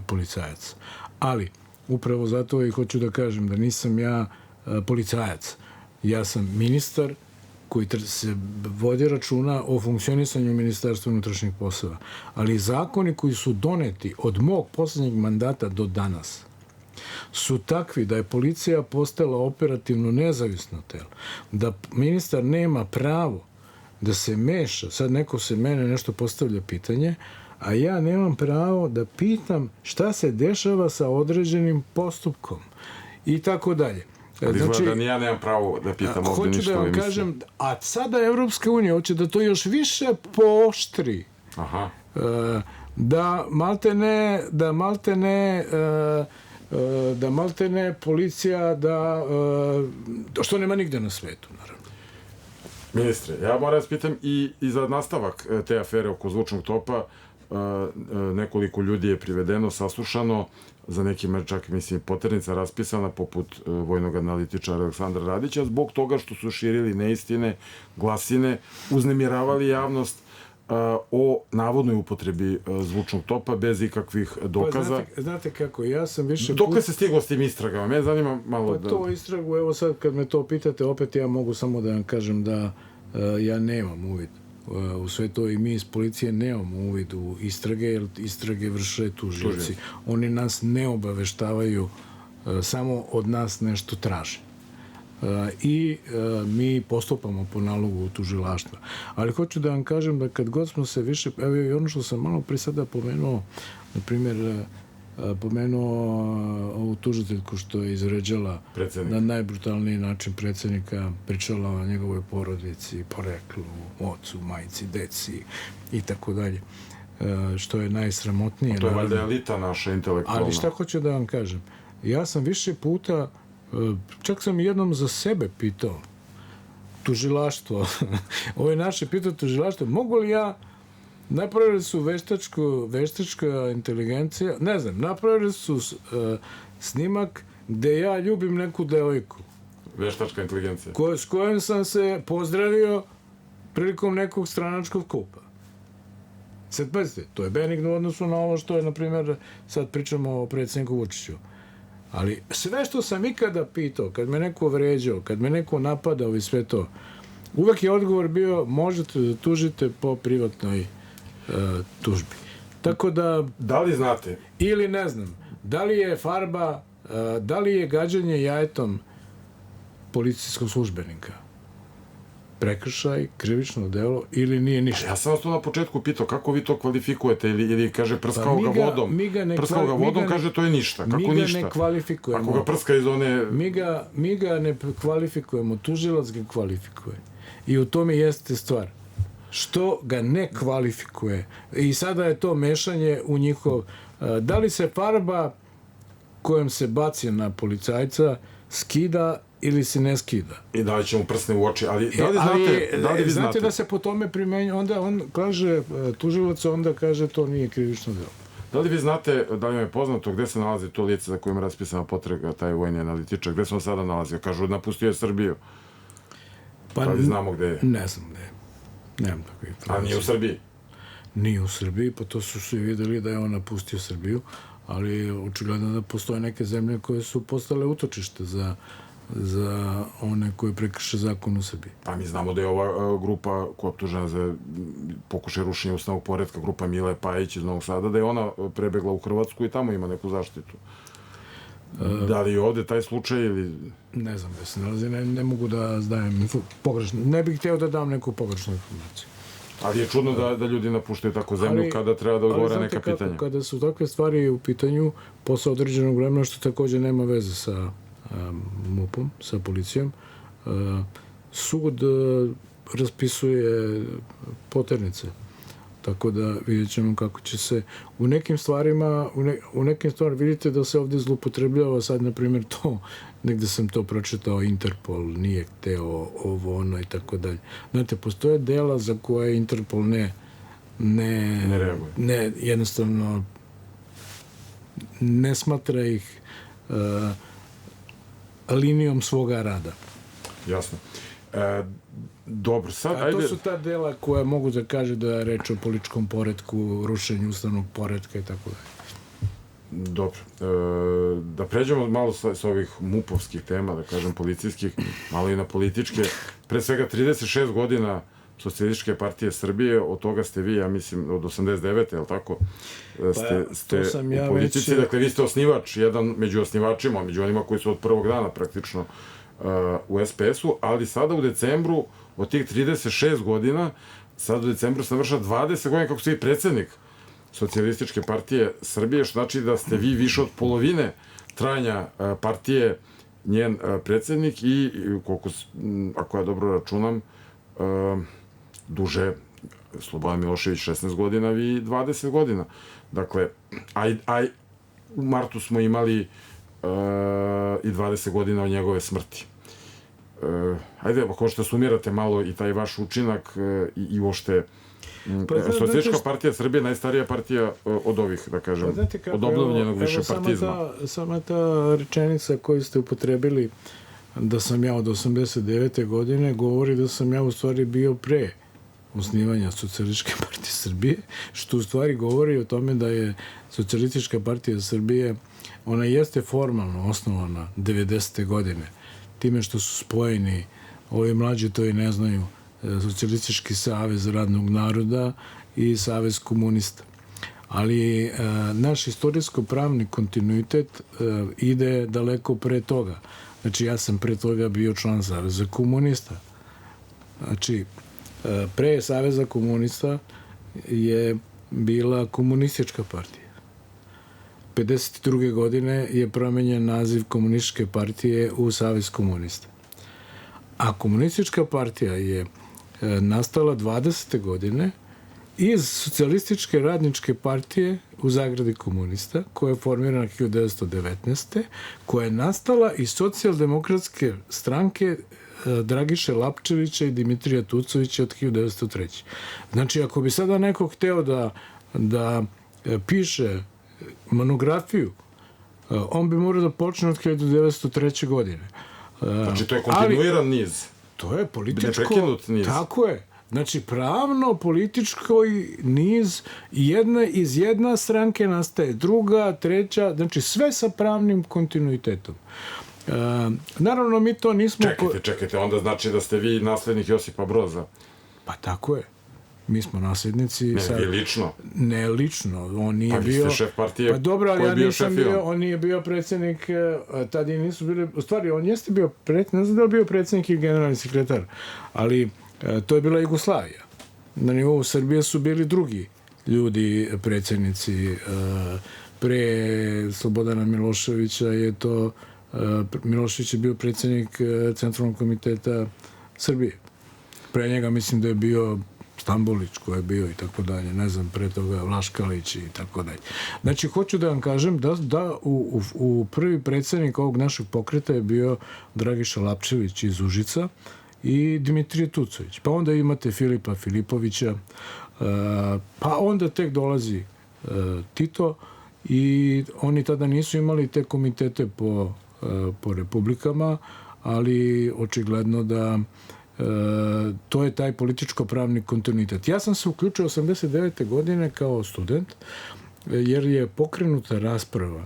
policajac. Ali, upravo zato i hoću da kažem da nisam ja policajac. Ja sam ministar koji se vodi računa o funkcionisanju Ministarstva unutrašnjih poslova. Ali zakoni koji su doneti od mog poslednjeg mandata do danas su takvi da je policija postala operativno nezavisno telo, da ministar nema pravo da se meša, sad neko se mene nešto postavlja pitanje, a ja nemam pravo da pitam šta se dešava sa određenim postupkom i tako dalje. Ali znači, da ni ja nemam pravo da pitam ovde ništa. Hoću da vam kažem, a sada Evropska unija hoće da to još više pooštri. Aha. Da maltene policija, što nema nigde na svetu, naravno. Ministre, ja moram da pitam i za nastavak te afere oko zvučnog topa, nekoliko ljudi je privedeno, saslušano, za nekima čak, mislim, poternica raspisana, poput vojnog analitičara Aleksandra Radića, zbog toga što su širili neistine, glasine, uznemiravali javnost o navodnoj upotrebi zvučnog topa bez ikakvih dokaza. Pa, znate kako, ja sam više... Dokle se stiglo s tim istragama? Me zanima malo da... Pa to istragu, evo sad kad me to pitate, opet ja mogu samo da vam kažem da ja nemam uvid u sve to i mi iz policije nemamo uvid u istrage, jer istrage vrše tužioci. Oni nas ne obaveštavaju, samo od nas nešto traže. I mi postupamo po nalogu tužilaštva. Ali hoću da vam kažem da kad god smo se više... Evo i ono što sam malo pre sada pomenuo, na primjer, ovu tužiteljku što je izvređala na najbrutalniji način predsjednika, pričala o njegovoj porodici, poreklu, ocu, majci, deci i tako dalje. Što je najsramotnije. To je valjda elita naša intelektualna. Ali šta hoću da vam kažem? Ja sam više puta, čak sam jednom za sebe pitao tužilaštvo, ovo naše pitao tužilaštvo, mogu li ja, napravili su veštačka inteligencija, ne znam, napravili su snimak gde ja ljubim neku devojku. Veštačka inteligencija. S kojom sam se pozdravio prilikom nekog stranačkog skupa. Sad pazite, to je benigno u odnosu na ovo što je, na primjer, sad pričamo o predsjedniku Vučiću. Ali sve što sam ikada pitao, kad me neko vređao, kad me neko napadao i sve to, uvek je odgovor bio možete da tužite po privatnoj tužbi. Tako da... Da li znate? Ili ne znam, da li je farba, da li je gađanje jajetom policijskog službenika prekršaj, krivično delo ili nije ništa. Ja sam vas to na početku pitao, kako vi to kvalifikujete ili kaže prskao ga vodom. Prskao ga vodom, kaže to je ništa. Kako ništa? Mi ga ne kvalifikujemo. Ako ga prska iz one... Mi ga ne kvalifikujemo, tužilac ga kvalifikuje. I u tome jeste stvar. Što ga ne kvalifikuje. I sada je to mešanje u njihov... Da li se farba kojom se baci na policajca skida ili se ne skida. I da li će mu prsne u oči, ali da li znate, da li vi znate da se po tome primenjuje, onda on kaže, tužilac onda kaže to nije krivično delo. Da li vi znate, da li vam je poznato gde se nalazi to lice za kojim je raspisana potraga, taj vojni analitičar, gde se on sada nalazio? Kažu, napustio je Srbiju. Pa Da li znamo gde je? ne znam gde je. Nemam takve A informacije. nije u Srbiji? Nije u Srbiji, pa to su svi videli da je on napustio Srbiju, ali očigledno da postoje neke zemlje koje su postale utočište za one koje prekrše zakon u Srbiji. Pa mi znamo da je ova grupa koja je optužena za pokušaj rušenja ustavnog poretka, grupa Mile Pajić iz Novog Sada, da je ona prebegla u Hrvatsku i tamo ima neku zaštitu. Da li je ovde taj slučaj ili... Ne znam gde se nalazi, ne mogu da dajem pogrešno. Ne bih hteo da dam neku pogrešnu informaciju. Ali je čudno da ljudi napuštaju tako zemlju kada treba da odgovore neka pitanja. Ali znate kako, kada su takve stvari u pitanju, posle određenog vremena, što takođe nema veze sa MUP-om, sa policijom, sud raspisuje poternice. Tako da vidjet ćemo kako će se u nekim stvarima, vidite da se ovde zloupotrebljava sad, na primjer, to, negde sam to pročitao, Interpol nije hteo ovo, ono i tako dalje. Znate, postoje dela za koje Interpol ne jednostavno ne smatra ih linijom svoga rada. Jasno. Dobro, sad, A to su ta dela koja mogu da kaže da je reč o političkom poretku, rušenju ustavnog poretka i tako dalje. Dobro. Da pređemo malo sa ovih MUP-ovskih tema, da kažem policijskih, malo i na političke. Pre svega 36 godina Socijalističke partije Srbije, od toga ste vi, ja mislim, od 89. je li tako? Ste u politici, dakle vi ste osnivač, jedan među osnivačima, među onima koji su od prvog dana praktično u SPS-u, ali sada u decembru, od tih 36 godina, sad u decembru se navrša 20 godina kako ste vi predsednik Socijalističke partije Srbije, što znači da ste vi više od polovine trajanja partije njen predsednik i, koliko, ako ja dobro računam, duže, Slobodan Milošević 16 godina, vi 20 godina. Dakle, u martu smo imali i 20 godina od njegove smrti. Ajde, ako možete sumirate malo i taj vaš učinak i uopšte Socijalistička partija Srbije je najstarija partija od ovih, da kažem, od obnovljenog višepartizma. Sama ta rečenica koju ste upotrebili da sam ja od 89. godine govori da sam ja u stvari bio pre osnivanja Socijalističke partije Srbije, što u stvari govori o tome da je Socijalistička partija Srbije, ona jeste formalno osnovana 90. godine, time što su spojeni, ovi mlađi to i ne znaju, Socijalistički savez radnog naroda i Savez komunista. Ali naš istorijsko-pravni kontinuitet ide daleko pre toga. Znači, ja sam pre toga bio član Saveza komunista. Znači, pre Saveza komunista je bila komunistička partija. 52. godine je promenjen naziv komunističke partije u Savez komunista. A komunistička partija je nastala 20. godine iz Socijalističke radničke partije u zagradi komunista, koja je formirana 1919. koja je nastala iz socijaldemokratske stranke Dragiše Lapčevića i Dimitrija Tucovića od 1903. Znači, ako bi sada neko hteo da piše monografiju, on bi morao da počne od 1903. godine. Znači, to je kontinuiran niz. To je političko... Neprekinut niz. Tako je. Znači, pravno, političko niz, iz jedna stranke nastaje druga, treća, znači sve sa pravnim kontinuitetom. Naravno, mi to nismo... Čekajte, onda znači da ste vi naslednik Josipa Broza. Pa tako je. Mi smo naslednici... Ne, vi lično. Ne lično, on nije bio... Pa vi ste šef partije. Pa dobro, ali ja nisam bio, on nije bio predsjednik, tad i nisu bili... U stvari, on jeste bio predsjednik, ne znam da li bio predsjednik i generalni sekretar, ali to je bila Jugoslavija. Na nivou Srbije su bili drugi ljudi, predsjednici. Pre Slobodana Miloševića je to... Milošević je bio predsjednik Centralnog komiteta Srbije. Pre njega mislim da je bio Stambolić koji je bio i tako dalje, ne znam, pre toga Vlaškalić i tako dalje. Znači, hoću da vam kažem da u prvi predsjednik ovog našeg pokreta je bio Dragiša Lapčević iz Užica i Dimitrije Tucović. Pa onda imate Filipa Filipovića, pa onda tek dolazi Tito i oni tada nisu imali te komitete po republikama, ali očigledno da to je taj političko-pravni kontinuitet. Ja sam se uključio 89. godine kao student, jer je pokrenuta rasprava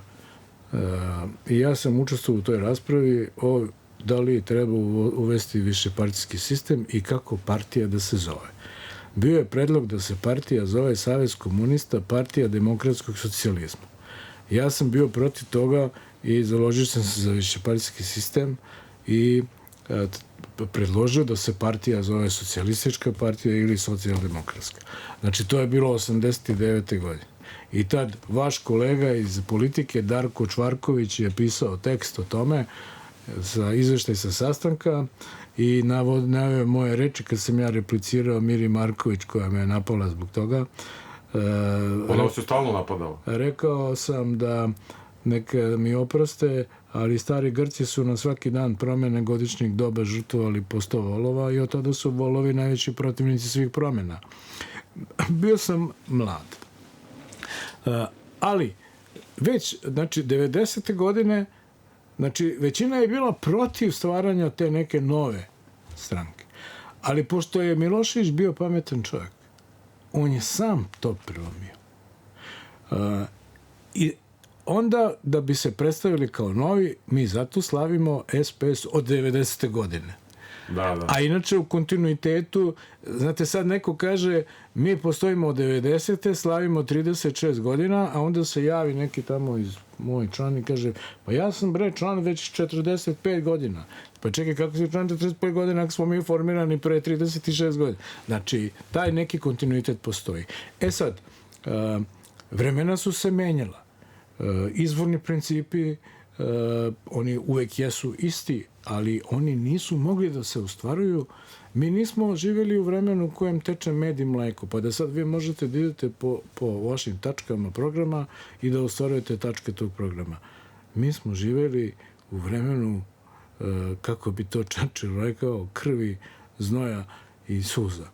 i ja sam učestvovao u toj raspravi o da li treba uvesti višepartijski sistem i kako partija da se zove. Bio je predlog da se partija zove Savez komunista, partija demokratskog socijalizma. Ja sam bio protiv toga i založio sam se za višepartijski sistem i predložio da se partija zove socijalistička partija ili socijaldemokratska. Znači, to je bilo 89. godine. I tad vaš kolega iz politike, Darko Čvarković, je pisao tekst o tome, za izveštaj sa sastanka i naveo moje reči kad sam ja replicirao Miri Marković, koja me je napala zbog toga. Ona se stalno napadala. Rekao sam da neka mi oproste, ali stari Grci su na svaki dan promene godišnjeg doba žrtvovali po 100 volova i od tada su volovi najveći protivnici svih promena. Bio sam mlad. Ali, već, znači, 90. godine, znači, većina je bila protiv stvaranja te neke nove stranke. Ali pošto je Milošević bio pametan čovjek, on je sam to prelomio. I onda, da bi se predstavili kao novi, mi zato slavimo SPS od 90. godine. Da. A inače u kontinuitetu, znate, sad neko kaže mi postojimo od 90. slavimo 36 godina, a onda se javi neki tamo iz moj član i kaže, pa ja sam član već 45 godina. Pa čekaj, kako si član 45 godina ako smo mi formirani pre 36 godina? Znači, taj neki kontinuitet postoji. E sad, vremena su se menjala. Izvorni principi, oni uvek jesu isti, ali oni nisu mogli da se ostvaruju. Mi nismo živjeli u vremenu u kojem teče med i mleko, pa da sad vi možete da idete po vašim tačkama programa i da ostvarujete tačke tog programa. Mi smo živjeli u vremenu, kako bi to Churchill rekao, krvi, znoja i suza.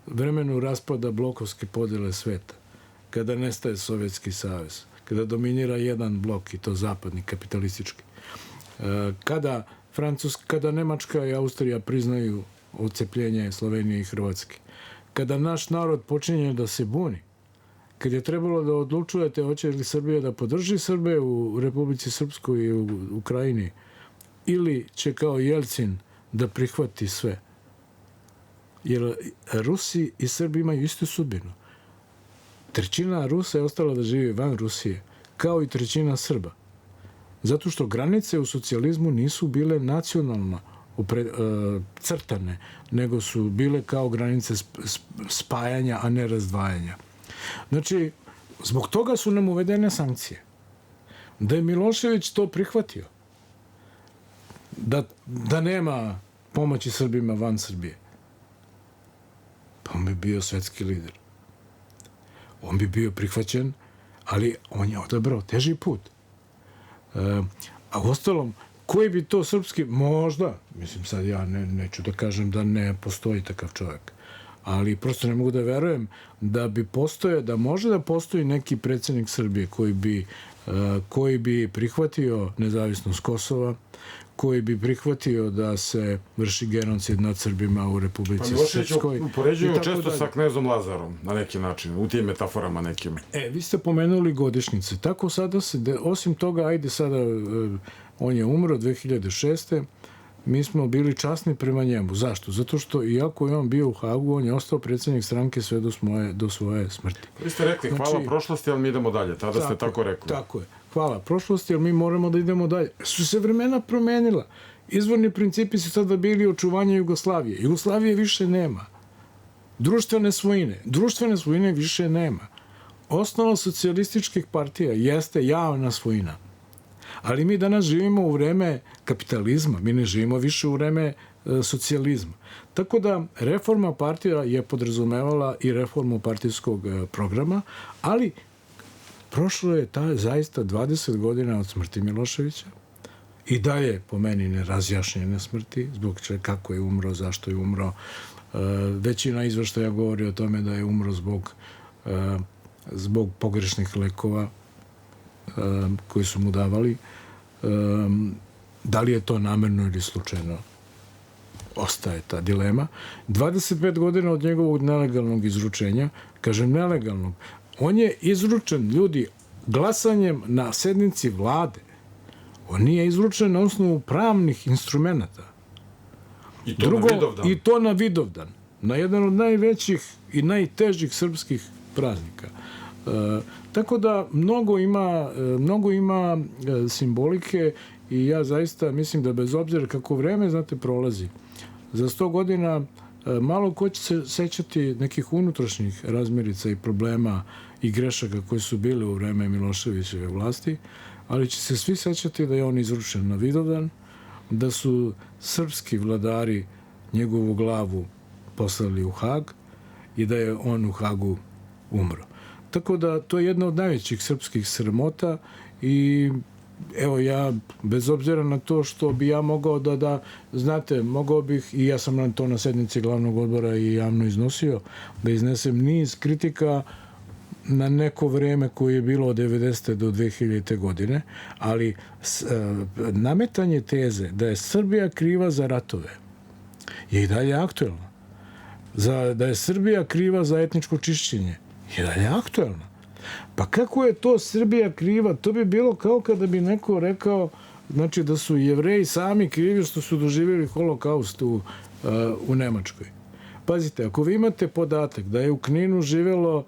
Vremenu raspada blokovske podele sveta, kada nestaje Sovjetski savez, kada dominira jedan blok, i to zapadni, kapitalistički. Kada Nemačka i Austrija priznaju odcepljenje Slovenije i Hrvatske. Kada naš narod počinje da se buni. Kad je trebalo da odlučujete hoće li Srbija da podrži Srbe u Republici Srpskoj i u Ukrajini ili će kao Jelcin da prihvati sve. Jer Rusi i Srbi imaju istu sudbinu. Trećina Rusa je ostala da živi van Rusije, kao i trećina Srba. Zato što granice u socijalizmu nisu bile nacionalno crtane, nego su bile kao granice spajanja, a ne razdvajanja. Znači, zbog toga su nam uvedene sankcije. Da je Milošević to prihvatio, da nema pomoći Srbima van Srbije, pa on bi bio svetski lider. On bi bio prihvaćen, ali on je odabrao teži put. A u ostalom, koji bi to srpski, možda, mislim sad ja neću da kažem da ne postoji takav čovjek, ali prosto ne mogu da verujem da bi postoje, da može da postoji neki predsjednik Srbije koji bi prihvatio nezavisnost Kosova, koji bi prihvatio da se vrši genocid nad Srbima u Republici Srpskoj. Upoređujemo često sa knezom Lazarom, na neki način, u tim metaforama nekim. Vi ste pomenuli godišnjice. Tako sada se, osim toga, ajde sada, on je umro 2006. Mi smo bili časni prema njemu. Zašto? Zato što, iako je on bio u Hagu, on je ostao predsjednik stranke sve do svoje smrti. Vi ste rekli, hvala prošlosti, ali mi idemo dalje. Tada ste tako rekli. Tako je. Hvala prošlosti, ali mi moramo da idemo dalje. Su se vremena promenila. Izvorni principi su tada bili očuvanje Jugoslavije. Jugoslavije više nema. Društvene svojine više nema. Osnova socijalističkih partija jeste javna svojina. Ali mi danas živimo u vreme kapitalizma, mi ne živimo više u vreme socijalizma. Tako da reforma partija je podrazumevala i reformu partijskog programa, ali prošlo je zaista 20 godina od smrti Miloševića i dalje po meni nerazjašnjene smrti, zbog kako je umro, zašto je umro. Većina izveštaja govori o tome da je umro zbog zbog pogrešnih lekova koji su mu davali. Da li je to namerno ili slučajno? Ostaje ta dilema. 25 godina od njegovog nelegalnog izručenja, kažem nelegalnog, on je izručen, ljudi, glasanjem na sednici vlade. On nije izručen na osnovu pravnih instrumenta. I to na Vidovdan. I to na Vidovdan. Na jedan od najvećih i najtežih srpskih praznika. Tako da mnogo ima simbolike i ja zaista mislim da bez obzira kako vreme, znate, prolazi, za 100 godina malo ko će se sećati nekih unutrašnjih razmirica i problema i grešaka koji su bile u vreme Miloševićeve vlasti, ali će se svi sećati da je on izručen na Vidovdan, da su srpski vladari njegovu glavu poslali u Hag i da je on u Hagu umro. Tako da to je jedna od najvećih srpskih sramota i evo ja, bez obzira na to što bi ja mogao da znate, mogao bih, i ja sam na to na sednici glavnog odbora i javno iznosio, da iznesem niz kritika na neko vreme koje je bilo od 90. do 2000. godine, ali nametanje teze da je Srbija kriva za ratove je i dalje aktuelno. Da je Srbija kriva za etničko čišćenje je dalje aktuelno. Pa kako je to Srbija kriva? To bi bilo kao kada bi neko rekao, znači, da su Jevreji sami krivi što su doživjeli holokaust u Nemačkoj. Pazite, ako vi imate podatak da je u Kninu živjelo,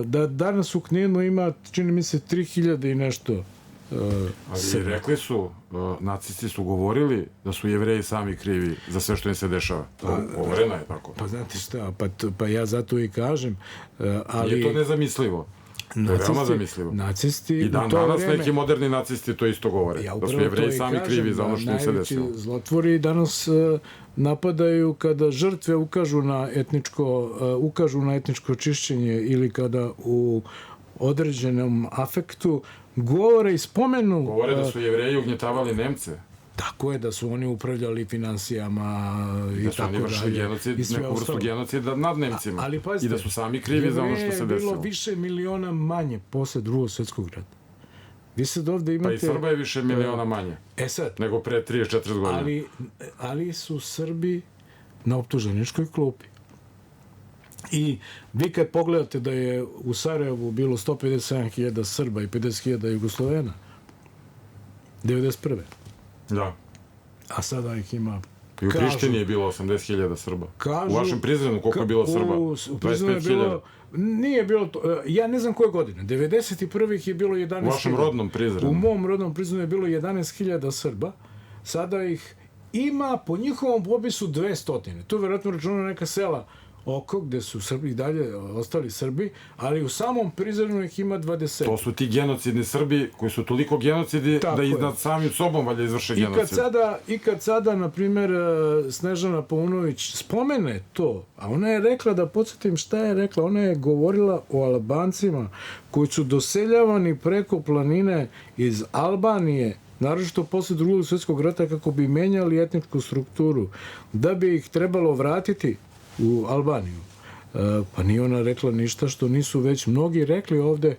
da danas u Kninu ima, čini mi se, 3000 i nešto. Ali rekli su, nacisti su govorili da su Jevreji sami krivi za sve što im se dešava. Govoreno je tako. Pa znate šta, pa ja zato i kažem, ali... Nije to nezamislivo. To je veoma zamislivo. Nacisti i danas neki moderni nacisti to isto govore. Da su Jevreji sami krivi za ono što im se desilo. Najveći zlotvori danas napadaju kada žrtve ukažu na etničko čišćenje ili kada u određenom afektu govore i spomenu... Govore da su Jevreji ugnjetavali Nemce. Tako je, da su oni upravljali finansijama i tako dalje. Da su oni vršili genocid, neku vrstu genocida nad Nemcima. I da su sami krivi za ono što se desilo. Je bilo više miliona manje posle Drugog svjetskog rata. Vi sad ovde imate... Pa i Srba je više miliona manje. Sad. Nego pre 34 godina. Ali su Srbi na optuženičkoj klupi. I vi kad pogledate da je u Sarajevu bilo 157.000 Srba i 50.000 Jugoslovena, 91. Da. A sada ih ima... I u Prištini je bilo 80.000 Srba. U vašem Prizrenu koliko je bilo Srba? U Prizrenu je bilo... Nije bilo to... Ja ne znam koje godine. 91. je bilo 11.000. U vašem rodnom Prizrenu? U mom rodnom Prizrenu je bilo 11.000 Srba. Sada ih ima po njihovom popisu 200. To je vjerojatno računano neka sela oko gde su Srbi i dalje ostali Srbi, ali u samom Prizrenu ih ima 20. To su ti genocidni Srbi koji su toliko genocidi da i nad samim sobom valja izvrše genocid. I kad sada, na primjer, Snežana Paunović spomene to, a ona je rekla, da podsjetim šta je rekla, ona je govorila o Albancima koji su doseljavani preko planine iz Albanije, naročito posle Drugog svjetskog rata, kako bi menjali etničku strukturu, da bi ih trebalo vratiti u Albaniju. Pa nije ona rekla ništa što nisu već mnogi rekli ovde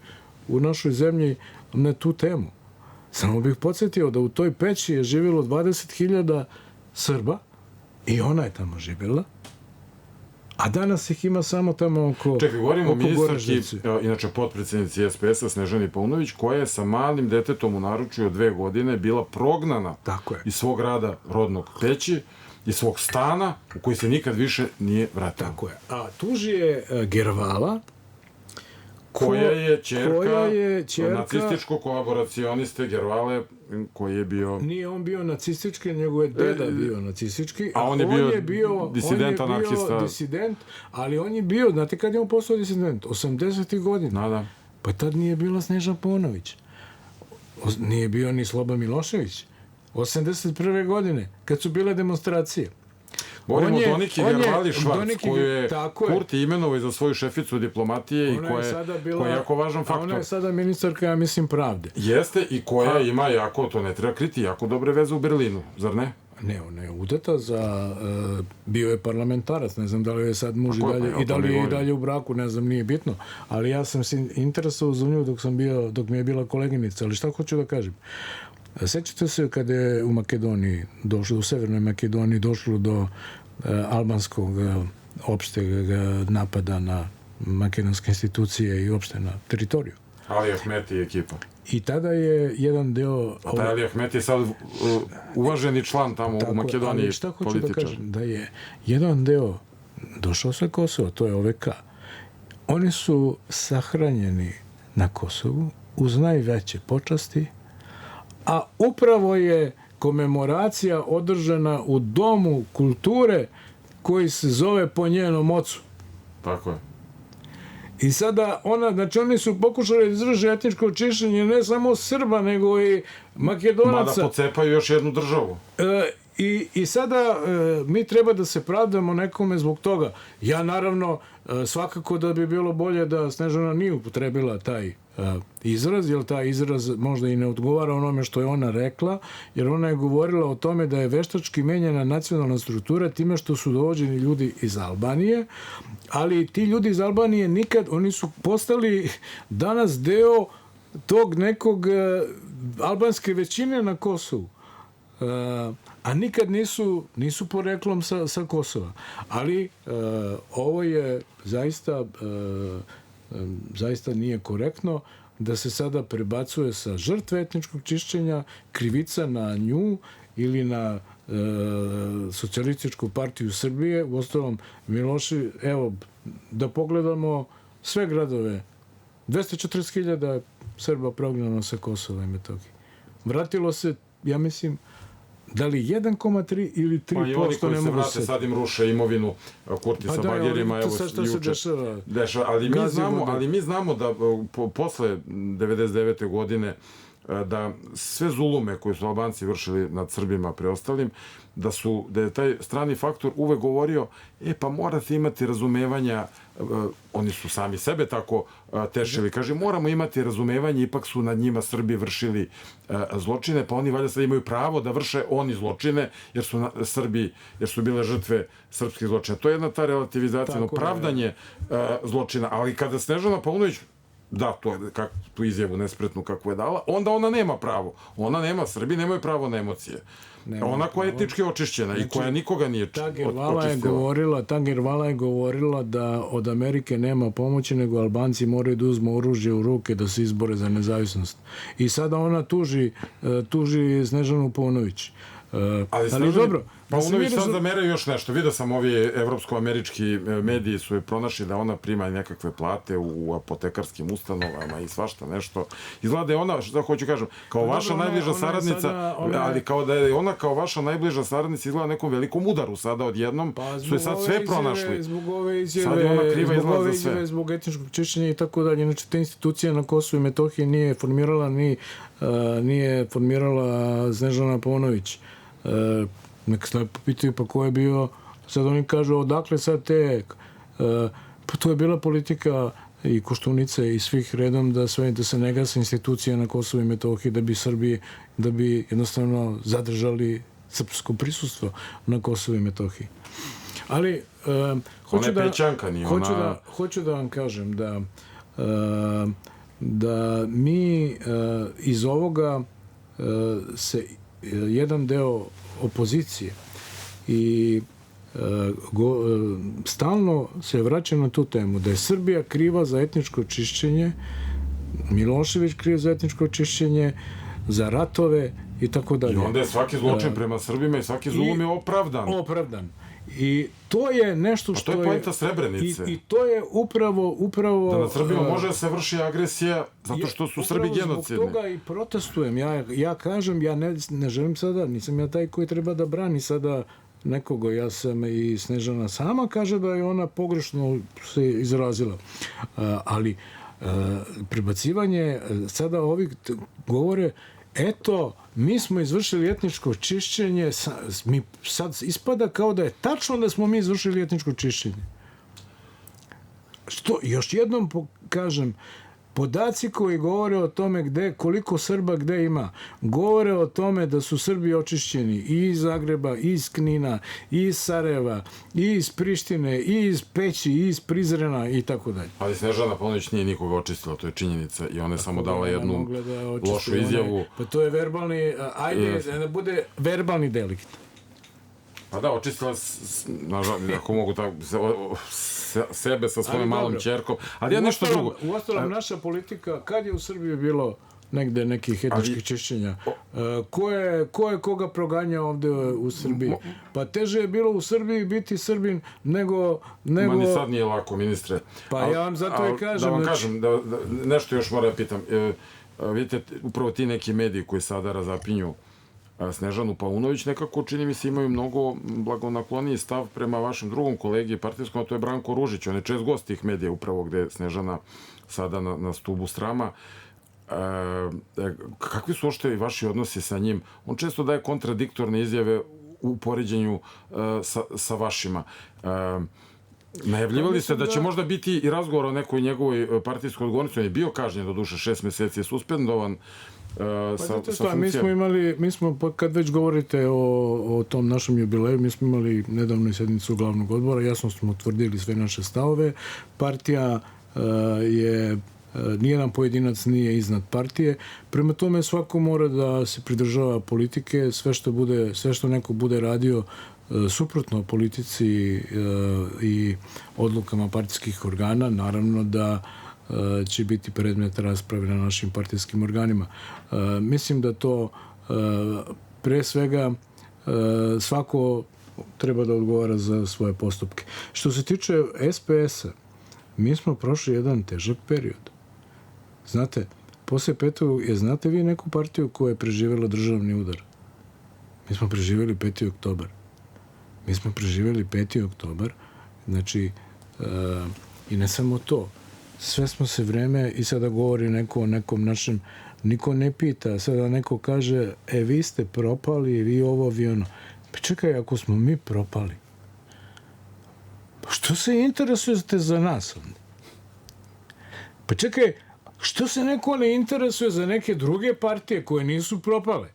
u našoj zemlji na tu temu. Samo bih podsjetio da u toj peći je živjelo 20.000 Srba i ona je tamo živjela, a danas ih ima samo tamo oko... Čekaj, govorimo o ministarki, inače potpredsjednici SPS-a Snežani Paunović, koja je sa malim detetom u naručju od 2 godine bila prognana iz svog grada rodnog Peći, iz svog stana u koji se nikad više nije vratila. Tako je. A tuži je Gervala, koja je ćerka nacističkog kolaboracioniste Gervale, koji je bio... Nije on bio nacistički, nego je deda bio nacistički. A on je bio disident, anarhista. On je bio disident, ali on je bio, znate kad je on postao disident? 80. godina. Da. Pa tad nije bila Snežana Paunović. Nije bio ni Sloba Milošević. 81. godine, kad su bile demonstracije. Govorimo o Doniki Gervali Švarc, koju je Kurti imenovao za svoju šeficu diplomatije i koja je jako važan faktor. Ona je sada ministarka, ja mislim, pravde. Jeste, i koja ima jako, to ne treba kriti, jako dobre veze u Berlinu, zar ne? Ne, ona je udata za... bio je parlamentarac, ne znam da li je sad muž Tako je, pa ja o i da li tome je i govorim. dalje u braku, ne znam, nije bitno. Ali ja sam se interesovao za nju dok mi je bila koleginica. Ali šta hoću da kažem? Sećate se kada je u Makedoniji došlo, u Severnoj Makedoniji došlo do albanskog opšteg napada na makedonske institucije i opšte na teritoriju. Ali Ahmeti i ekipa. I tada je jedan deo... A taj Ali Ahmeti je sad uvaženi član tamo u Makedoniji, ali šta hoću političar. da kažem? Da je jedan deo došao sa Kosova, to je OVK. Oni su sahranjeni na Kosovu uz najveće počasti, a upravo je komemoracija održana u Domu kulture koji se zove po njenom ocu. Tako je. I sada znači oni su pokušali da izvrše etničko čišćenje ne samo Srba, nego i Makedonaca. Mada pocepaju još jednu državu. I sada mi treba da se pravdamo nekome zbog toga. Ja naravno svakako da bi bilo bolje da Snežana nije upotrebila taj izraz, jer taj izraz možda i ne odgovara onome što je ona rekla, jer ona je govorila o tome da je veštački menjena nacionalna struktura time što su dovođeni ljudi iz Albanije, ali ti ljudi iz Albanije nikad, oni su postali danas deo tog nekog albanske većine na Kosovu. A nikad nisu poreklom sa Kosova. Ali ovo je zaista nije korektno da se sada prebacuje sa žrtve etničkog čišćenja krivica na nju ili na Socijalističku partiju Srbije. Uostalom, evo, da pogledamo sve gradove. 240.000 Srba prognano sa Kosova i Metohije. Vratilo se, ja mislim, da li 1,3 ili 3% Pa i oni koji ne se mogu vrate, se... sad im ruše imovinu Kurti sa bagjerima, evo sad šta se juče. dešava? Ali mi znamo da posle 99. godine da sve zulume koje su Albanci vršili nad Srbima preostalim, da je taj strani faktor uvek govorio, pa morate imati razumevanja, oni su sami sebe tako tešili, kaže, moramo imati razumevanje, ipak su nad njima Srbi vršili zločine, pa oni valjda sad imaju pravo da vrše oni zločine, jer su bile žrtve srpskih zločina. To je jedna ta relativizacija, pravdanje zločina, ali kada Snežana Paunović da tu izjavu nespretnu kakvu je dala, onda ona nema pravo. Srbi nemaju pravo na emocije. Ona koja je etnički očišćena i koja nikoga nije očistila. Tagervala je govorila da od Amerike nema pomoći, nego Albanci moraju da uzmu oružje u ruke da se izbore za nezavisnost. I sada ona tuži Snežanu Paunović. Ali dobro. Paunović sad zameraju još nešto. Vidio sam ovi evropsko-američki mediji su je pronašli da ona prima nekakve plate u apotekarskim ustanovama i svašta nešto. Izgleda je ona, što hoću kažem, kao vaša najbliža saradnica, ali kao da je ona kao vaša najbliža saradnica izgleda nekom velikom udaru sada odjednom, su je sad sve pronašli. Zbog ove Sad je ona kriva izgleda za sve. Zbog etničkog čišćenja i tako dalje. Znači, te institucije na Kosovu i Metohiji nije formirala Snežana Paunović. Neka se pitaju pa ko je bio, sad oni kažu odakle sad pa to je bila politika i Koštunice i svih redom da se ne gase institucija na Kosovu i Metohiji da bi jednostavno zadržali srpsko prisustvo na Kosovu i Metohiji. Ali hoću da vam kažem da mi iz ovoga se jedan deo opozicije i stalno se vraća na tu temu da je Srbija kriva za etničko čišćenje, Milošević kriv za etničko čišćenje, za ratove i tako dalje. I onda je svaki zločin prema Srbima i svaki zulum je opravdan. I to je nešto što je... To je poenta Srebrenice. I to je upravo... Da nad Srbima može da se vrši agresija zato što su Srbi genocidni. Zbog toga i protestujem. Ja kažem, ja ne želim sada, nisam ja taj koji treba da brani sada nekoga. Ja sam i Snežana sama kaže da je ona pogrešno se izrazila. Ali prebacivanje, sada ovih govore, eto, mi smo izvršili etničko čišćenje, sad ispada kao da je tačno da smo mi izvršili etničko čišćenje. Što, još jednom kažem, Podaci koji govore o tome koliko Srba gde ima, govore o tome da su Srbi očišćeni i iz Zagreba, i iz Knina, i iz Sarajeva, i iz Prištine, i iz Peći, i iz Prizrena i tako dalje. Ali Snežana Paunović nije nikoga očistila, to je činjenica i ona je samo dala jednu lošu izjavu. Pa to je verbalni, ajde da bude verbalni delikt. Pa da, očistila, ako mogu tako, sebe sa svojom malom ćerkom, ali ja nešto drugo. Uostalom, naša politika, kad je u Srbiji bilo negde nekih etničkih čišćenja, ko je koga proganjao ovde u Srbiji? Pa teže je bilo u Srbiji biti Srbin nego... Ma ni sad nije lako, ministre. Pa ja vam zato i kažem... Da vam kažem, nešto još moram da pitam. Vidite, upravo ti neki mediji koji sada razapinju Snežanu Paunović, nekako čini mi se imaju mnogo blagonakloniji stav prema vašem drugom kolegi partijskom, a to je Branko Ružić. On je čest gost tih medija, upravo gde je Snežana sada na stubu srama. Kakvi su ošte i vaši odnosi sa njim? On često daje kontradiktorne izjave u poređenju sa vašima. Najavljivali ste da će možda biti i razgovor o nekoj njegovoj partijskoj odgovornosti. On je bio kažnjen, do duše 6 meseci je suspendovan sa funkcije. Mi smo, kad već govorite o tom našem jubileju, mi smo imali nedavno sednicu glavnog odbora, jasno smo utvrdili sve naše stavove. Partija je, nijedan pojedinac nije iznad partije, prema tome svako mora da se pridržava politike, sve što neko bude radio suprotno politici i odlukama partijskih organa, naravno da će biti predmet rasprave na našim partijskim organima. Mislim da to pre svega svako treba da odgovara za svoje postupke. Što se tiče SPS-a, mi smo prošli jedan težak period. Znate, posle 5. znate vi neku partiju koja je preživjela državni udar? Mi smo preživjeli 5. oktobar. Mi smo preživjeli 5. oktobar, znači, i ne samo to, sve smo se vreme, i sada govori neko o nekom našem, niko ne pita, sada neko kaže, vi ste propali, vi ovo, vi ono. Pa čekaj, ako smo mi propali, pa što se interesujete za nas onda? Pa čekaj, što se neko ne interesuje za neke druge partije koje nisu propale?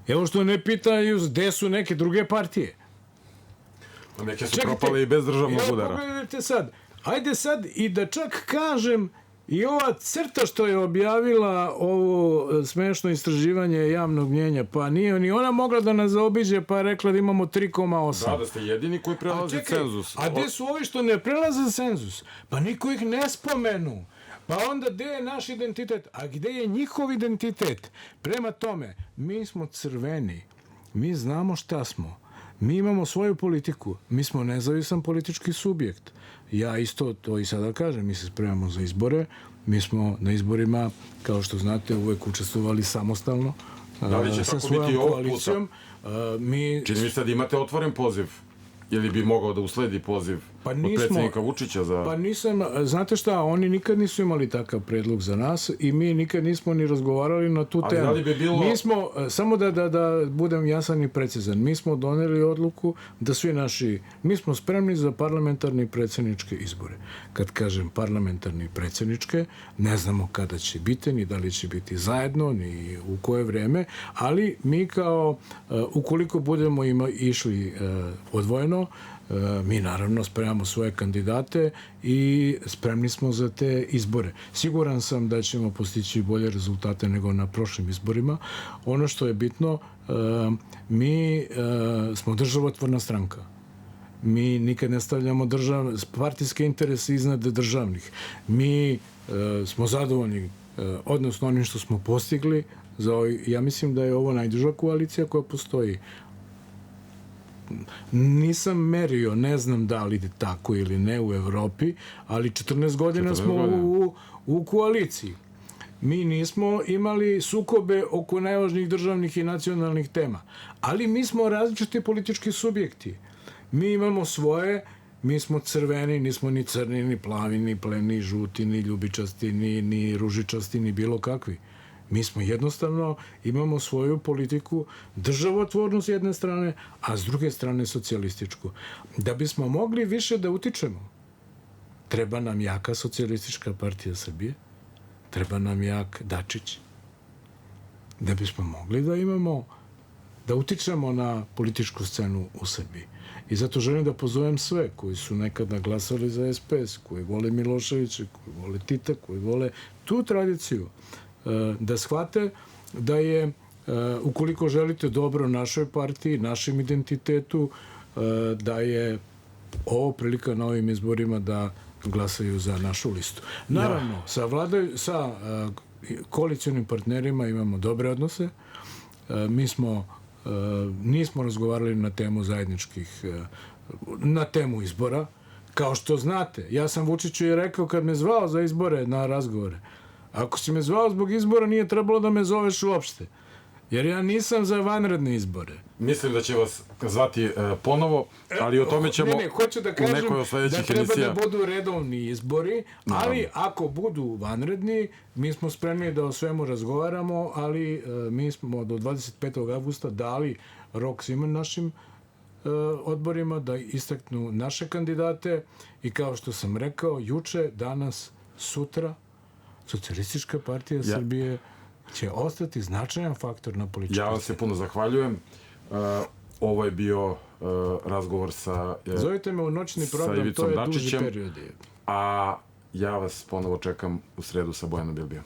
Evo što ne pitaju gde su neke druge partije. Neke su propale i bez državnog udara. Pogledajte sad, ajde sad i da čak kažem i ova CRTA što je objavila ovo smešno istraživanje javnog mnjenja, pa nije ni ona mogla da nas zaobiđe, pa je rekla da imamo 3,8. Da ste jedini koji prelaze cenzus. A gde su ovi što ne prelaze cenzus? Pa niko ih ne spomenu. Pa onda gde je naš identitet? A gde je njihov identitet? Prema tome, mi smo crveni. Mi znamo šta smo. Mi imamo svoju politiku. Mi smo nezavisan politički subjekt. Ja isto to i sada kažem. Mi se spremamo za izbore. Mi smo na izborima, kao što znate, uvek učestvovali samostalno sa svojom koalicijom. Čini mi se da imate otvoren poziv. Ili bi mogao da usledi poziv od predsjednika Vučića za... Pa nisam, znate šta, oni nikad nisu imali takav predlog za nas i mi nikad nismo ni razgovarali na tu temu. Ali da li bi bilo... Mi smo, samo da budem jasan i precizan, mi smo doneli odluku da svi naši, mi smo spremni za parlamentarne i predsjedničke izbore. Kad kažem parlamentarne i predsjedničke, ne znamo kada će biti, ni da li će biti zajedno, ni u koje vreme, ali mi kao, ukoliko budemo išli odvojeno, mi naravno spremamo svoje kandidate i spremni smo za te izbore. Siguran sam da ćemo postići bolje rezultate nego na prošlim izborima. Ono što je bitno, mi smo državotvorna stranka. Mi nikad ne stavljamo partijske interese iznad državnih. Mi smo zadovoljni, odnosno onim što smo postigli. Ja mislim da je ovo najduža koalicija koja postoji. Nisam merio, ne znam da li je tako ili ne u Evropi, ali 14 godina smo u koaliciji. Mi nismo imali sukobe oko najvažnijih državnih i nacionalnih tema, ali mi smo različiti politički subjekti. Mi imamo svoje, mi smo crveni, nismo ni crni, ni plavi, ni pleni, ni žuti, ni ljubičasti, ni ružičasti, ni bilo kakvi. Mi smo jednostavno, imamo svoju politiku, državotvornu s jedne strane, a s druge strane socijalističku. Da bismo mogli više da utičemo, treba nam jaka socijalistička partija Srbije, treba nam jak Dačić. Da bismo mogli da imamo, da utičemo na političku scenu u Srbiji. I zato želim da pozovem sve koji su nekada glasali za SPS, koji vole Miloševića, koji vole Tita, koji vole tu tradiciju, da shvate da je, ukoliko želite dobro našoj partiji, našem identitetu, da je ovo prilika na ovim izborima da glasaju za našu listu. Naravno, sa koalicionim partnerima imamo dobre odnose. Mi nismo razgovarali na temu zajedničkih, na temu izbora. Kao što znate, ja sam Vučiću i rekao kad me zvao za izbore na razgovore, ako si me zvao zbog izbora, nije trebalo da me zoveš uopšte. Jer ja nisam za vanredne izbore. Mislim da će vas zvati ponovo, ali o tome ćemo hoću da kažem u nekoj od sledećih da treba emisija. da budu redovni izbori, ali ako budu vanredni, mi smo spremni da o svemu razgovaramo, ali mi smo do 25. avgusta dali rok svima našim odborima da istaknu naše kandidate i kao što sam rekao, juče, danas, sutra, Socijalistička partija Srbije će ostati značajan faktor na političkoj sceni. Ja vam se puno zahvaljujem. Ovo je bio razgovor sa Zovite me u noćni program, to je duži period. A ja vas ponovo čekam u sredu sa Bojanom Bilbijom.